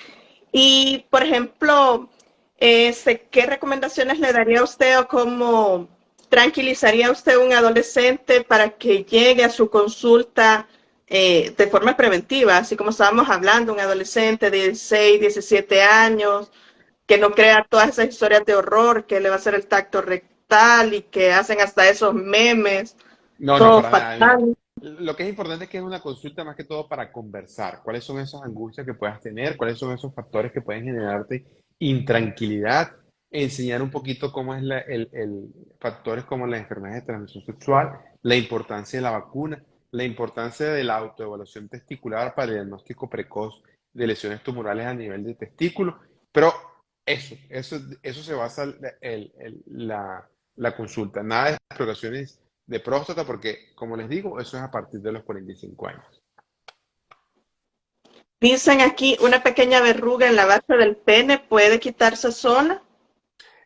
Y, por ejemplo, ¿qué recomendaciones le daría a usted o cómo tranquilizaría a usted a un adolescente para que llegue a su consulta de forma preventiva? Así como estábamos hablando, un adolescente de 16, 17 años, que no crea todas esas historias de horror, que le va a hacer el tacto rectal y que hacen hasta esos memes, No, todos para nada. Mira, fatales. lo que es importante es que es una consulta más que todo para conversar. ¿Cuáles son esas angustias que puedas tener? ¿Cuáles son esos factores que pueden generarte intranquilidad? Enseñar un poquito cómo es factores como las enfermedades de transmisión sexual, la importancia de la vacuna, la importancia de la autoevaluación testicular para el diagnóstico precoz de lesiones tumorales a nivel de testículo. Pero eso se basa la consulta. Nada de exploraciones de próstata, porque, como les digo, eso es a partir de los 45 años. Dicen aquí, una pequeña verruga en la base del pene puede quitarse sola.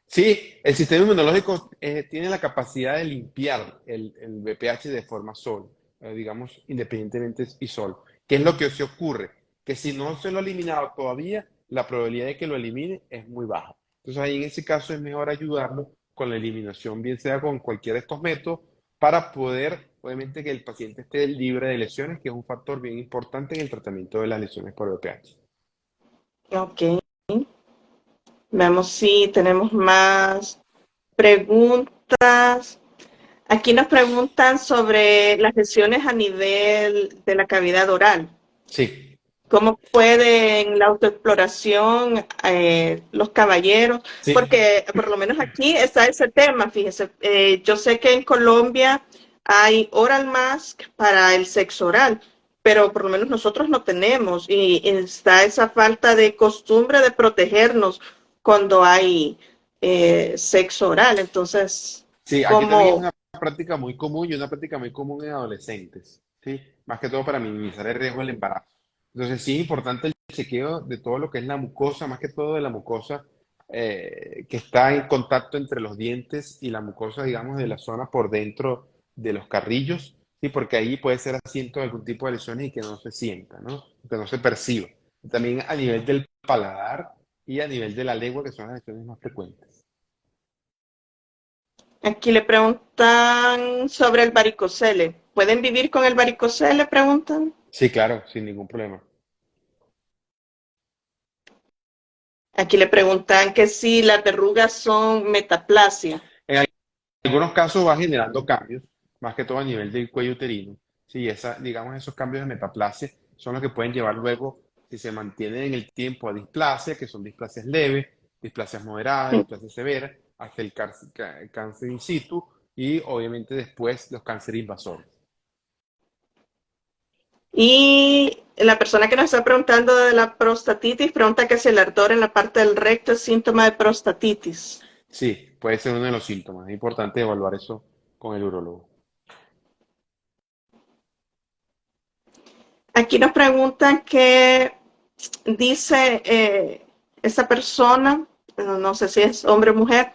Sí, el sistema inmunológico tiene la capacidad de limpiar el BPH de forma sola, digamos, independientemente y solo. ¿Qué es lo que se ocurre? Que si no se lo ha eliminado todavía, la probabilidad de que lo elimine es muy baja. Entonces ahí en ese caso es mejor ayudarlo con la eliminación, bien sea con cualquiera de estos métodos, para poder, obviamente, que el paciente esté libre de lesiones, que es un factor bien importante en el tratamiento de las lesiones por BPH. Ok, veamos si tenemos más preguntas. Aquí nos preguntan sobre las lesiones a nivel de la cavidad oral. Sí, ¿Cómo pueden la autoexploración los caballeros? sí, Porque por lo menos aquí está ese tema, fíjese. Yo sé que en Colombia hay oral mask para el sexo oral, pero por lo menos nosotros no tenemos y está esa falta de costumbre de protegernos cuando hay sexo oral. Entonces, sí, aquí también es ¿cómo? una práctica muy común y una práctica muy común en adolescentes, ¿sí? Más que todo para minimizar el riesgo del embarazo. Entonces, sí es importante el chequeo de todo lo que es la mucosa, más que todo de la mucosa que está en contacto entre los dientes y la mucosa, digamos, de la zona por dentro de los carrillos, ¿sí? Porque ahí puede ser asiento de algún tipo de lesiones y que no se sienta, ¿no? Que no se perciba. También a nivel del paladar y a nivel de la lengua, que son las lesiones más frecuentes. Aquí le preguntan sobre el varicocele. ¿Pueden vivir con el varicocele? Preguntan. Sí, claro, sin ningún problema. Aquí le preguntan que si las verrugas son metaplasia. En algunos casos va generando cambios, más que todo a nivel del cuello uterino. Sí, digamos, esos cambios de metaplasia son los que pueden llevar luego, si se mantienen en el tiempo, a displasia, que son displasias leves, displasias moderadas, displasias severas, hasta el cáncer in situ y obviamente después los cánceres invasores. Y la persona que nos está preguntando de la prostatitis pregunta que si el ardor en la parte del recto es síntoma de prostatitis. Sí, puede ser uno de los síntomas. Es importante evaluar eso con el urólogo. Aquí nos preguntan que dice esa persona, no sé si es hombre o mujer,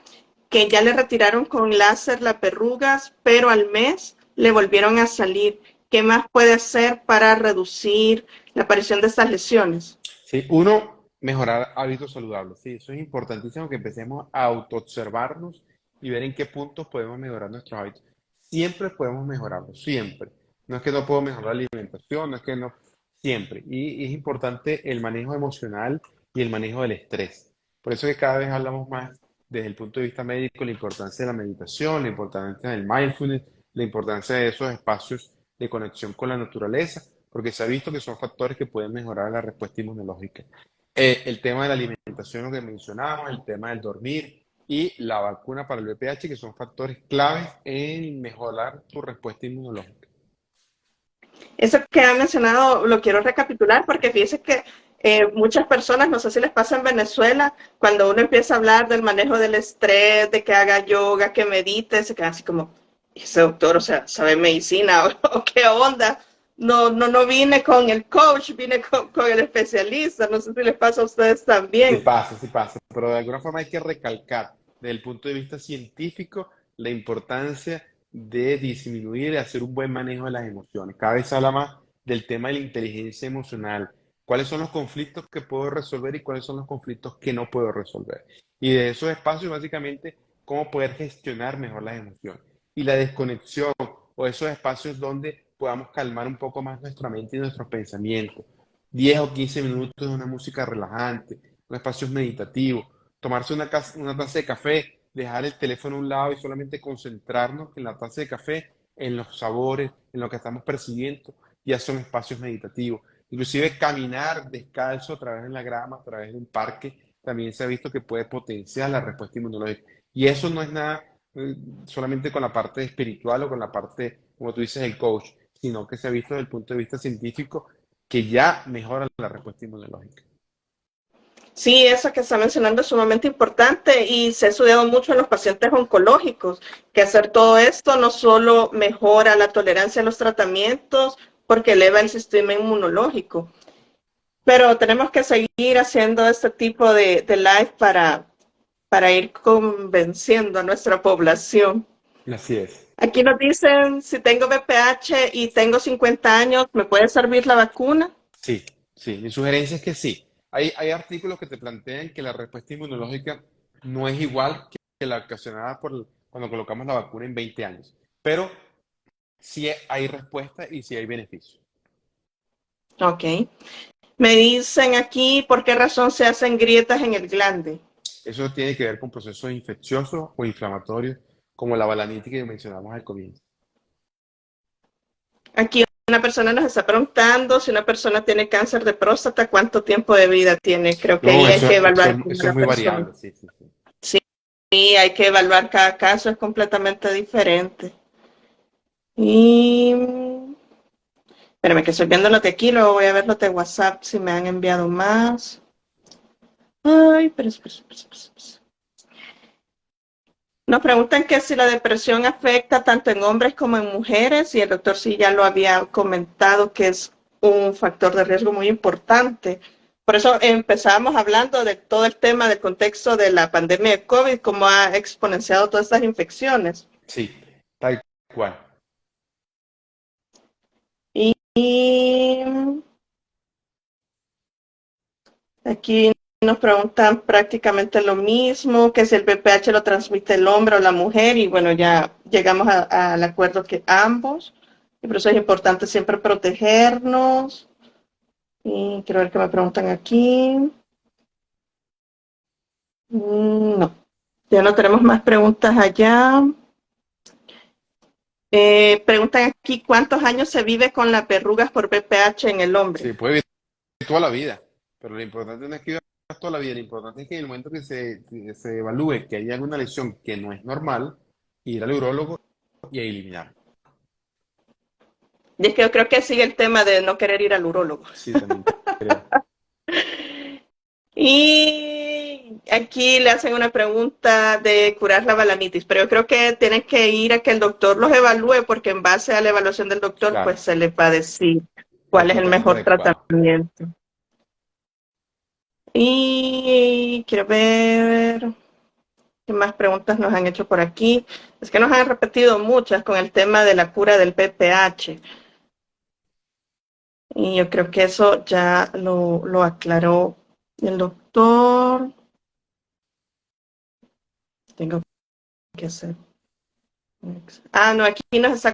que ya le retiraron con láser las verrugas, pero al mes le volvieron a salir. ¿Qué más puede hacer para reducir la aparición de estas lesiones? Sí, uno, mejorar hábitos saludables. Sí, eso es importantísimo que empecemos a autoobservarnos y ver en qué puntos podemos mejorar nuestros hábitos. Siempre podemos mejorarlos, siempre. No es que no puedo mejorar la alimentación, no es que no, siempre. Y es importante el manejo emocional y el manejo del estrés. Por eso que cada vez hablamos más desde el punto de vista médico, la importancia de la meditación, la importancia del mindfulness, la importancia de esos espacios de conexión con la naturaleza, porque se ha visto que son factores que pueden mejorar la respuesta inmunológica. El tema de la alimentación, lo que mencionábamos, el tema del dormir y la vacuna para el VPH, que son factores claves en mejorar tu respuesta inmunológica. Eso que ha mencionado lo quiero recapitular porque fíjese que muchas personas, no sé si les pasa en Venezuela, cuando uno empieza a hablar del manejo del estrés, de que haga yoga, que medite, se queda así como, ese doctor, o sea, sabe medicina o qué onda. No vine con el coach, vine con el especialista. No sé si les pasa a ustedes también. Sí pasa, pero de alguna forma hay que recalcar desde el punto de vista científico la importancia de disminuir y hacer un buen manejo de las emociones. Cada vez se habla más del tema de la inteligencia emocional, cuáles son los conflictos que puedo resolver y cuáles son los conflictos que no puedo resolver. Y de esos espacios, básicamente, cómo poder gestionar mejor las emociones. Y la desconexión o esos espacios donde podamos calmar un poco más nuestra mente y nuestros pensamientos. 10 o 15 minutos de una música relajante, un espacio meditativo, tomarse una taza de café, dejar el teléfono a un lado y solamente concentrarnos en la taza de café, en los sabores, en lo que estamos percibiendo, ya son espacios meditativos. Inclusive caminar descalzo a través de la grama, a través de un parque, también se ha visto que puede potenciar la respuesta inmunológica. Y eso no es nada solamente con la parte espiritual o con la parte, como tú dices, el coach, sino que se ha visto desde el punto de vista científico que ya mejora la respuesta inmunológica. Sí, eso que está mencionando es sumamente importante y se ha estudiado mucho en los pacientes oncológicos, que hacer todo esto no solo mejora la tolerancia a los tratamientos, porque eleva el sistema inmunológico, pero tenemos que seguir haciendo este tipo de live para ir convenciendo a nuestra población. Así es. Aquí nos dicen, si tengo VPH y tengo 50 años, ¿me puede servir la vacuna? Sí, sí. Mi sugerencia es que sí. Hay artículos que te plantean que la respuesta inmunológica no es igual que la ocasionada cuando colocamos la vacuna en 20 años. Pero sí hay respuesta y sí hay beneficio. Ok. Me dicen aquí por qué razón se hacen grietas en el glande. Eso tiene que ver con procesos infecciosos o inflamatorios, como la balanitis que mencionamos al comienzo. Aquí una persona nos está preguntando si una persona tiene cáncer de próstata, ¿cuánto tiempo de vida tiene? Creo que No, ahí hay que evaluar eso es cada muy persona. variable, sí, sí, sí. Sí, hay que evaluar cada caso, es completamente diferente. Y espérame que estoy viendo los de aquí, luego voy a ver los de WhatsApp si me han enviado más. Ay, pero. Nos preguntan que si la depresión afecta tanto en hombres como en mujeres y el doctor sí ya lo había comentado que es un factor de riesgo muy importante. Por eso empezamos hablando de todo el tema del contexto de la pandemia de COVID, cómo ha exponenciado todas estas infecciones. Sí, tal cual. Y aquí nos preguntan prácticamente lo mismo, que si el VPH lo transmite el hombre o la mujer, y bueno, ya llegamos al acuerdo que ambos, y por eso es importante siempre protegernos. Y quiero ver qué me preguntan aquí. No, ya no tenemos más preguntas allá. Preguntan aquí cuántos años se vive con las verrugas por VPH en el hombre. Sí, puede vivir toda la vida, pero lo importante no es que vivas toda la vida, lo importante es que en el momento que se evalúe que hay alguna lesión que no es normal, ir al urólogo y eliminar. Y es que yo creo que sigue el tema de no querer ir al urólogo. Sí, también creo. Y aquí le hacen una pregunta de curar la balanitis, pero yo creo que tienen que ir a que el doctor los evalúe porque en base a la evaluación del doctor pues Claro, se les va a decir el cuál es el tratamiento mejor adecuado. tratamiento. Y quiero ver qué más preguntas nos han hecho por aquí. Es que nos han repetido muchas con el tema de la cura del PPH. Y yo creo que eso ya lo aclaró el doctor. doctor. Tengo que hacer. Ah, no, aquí nos está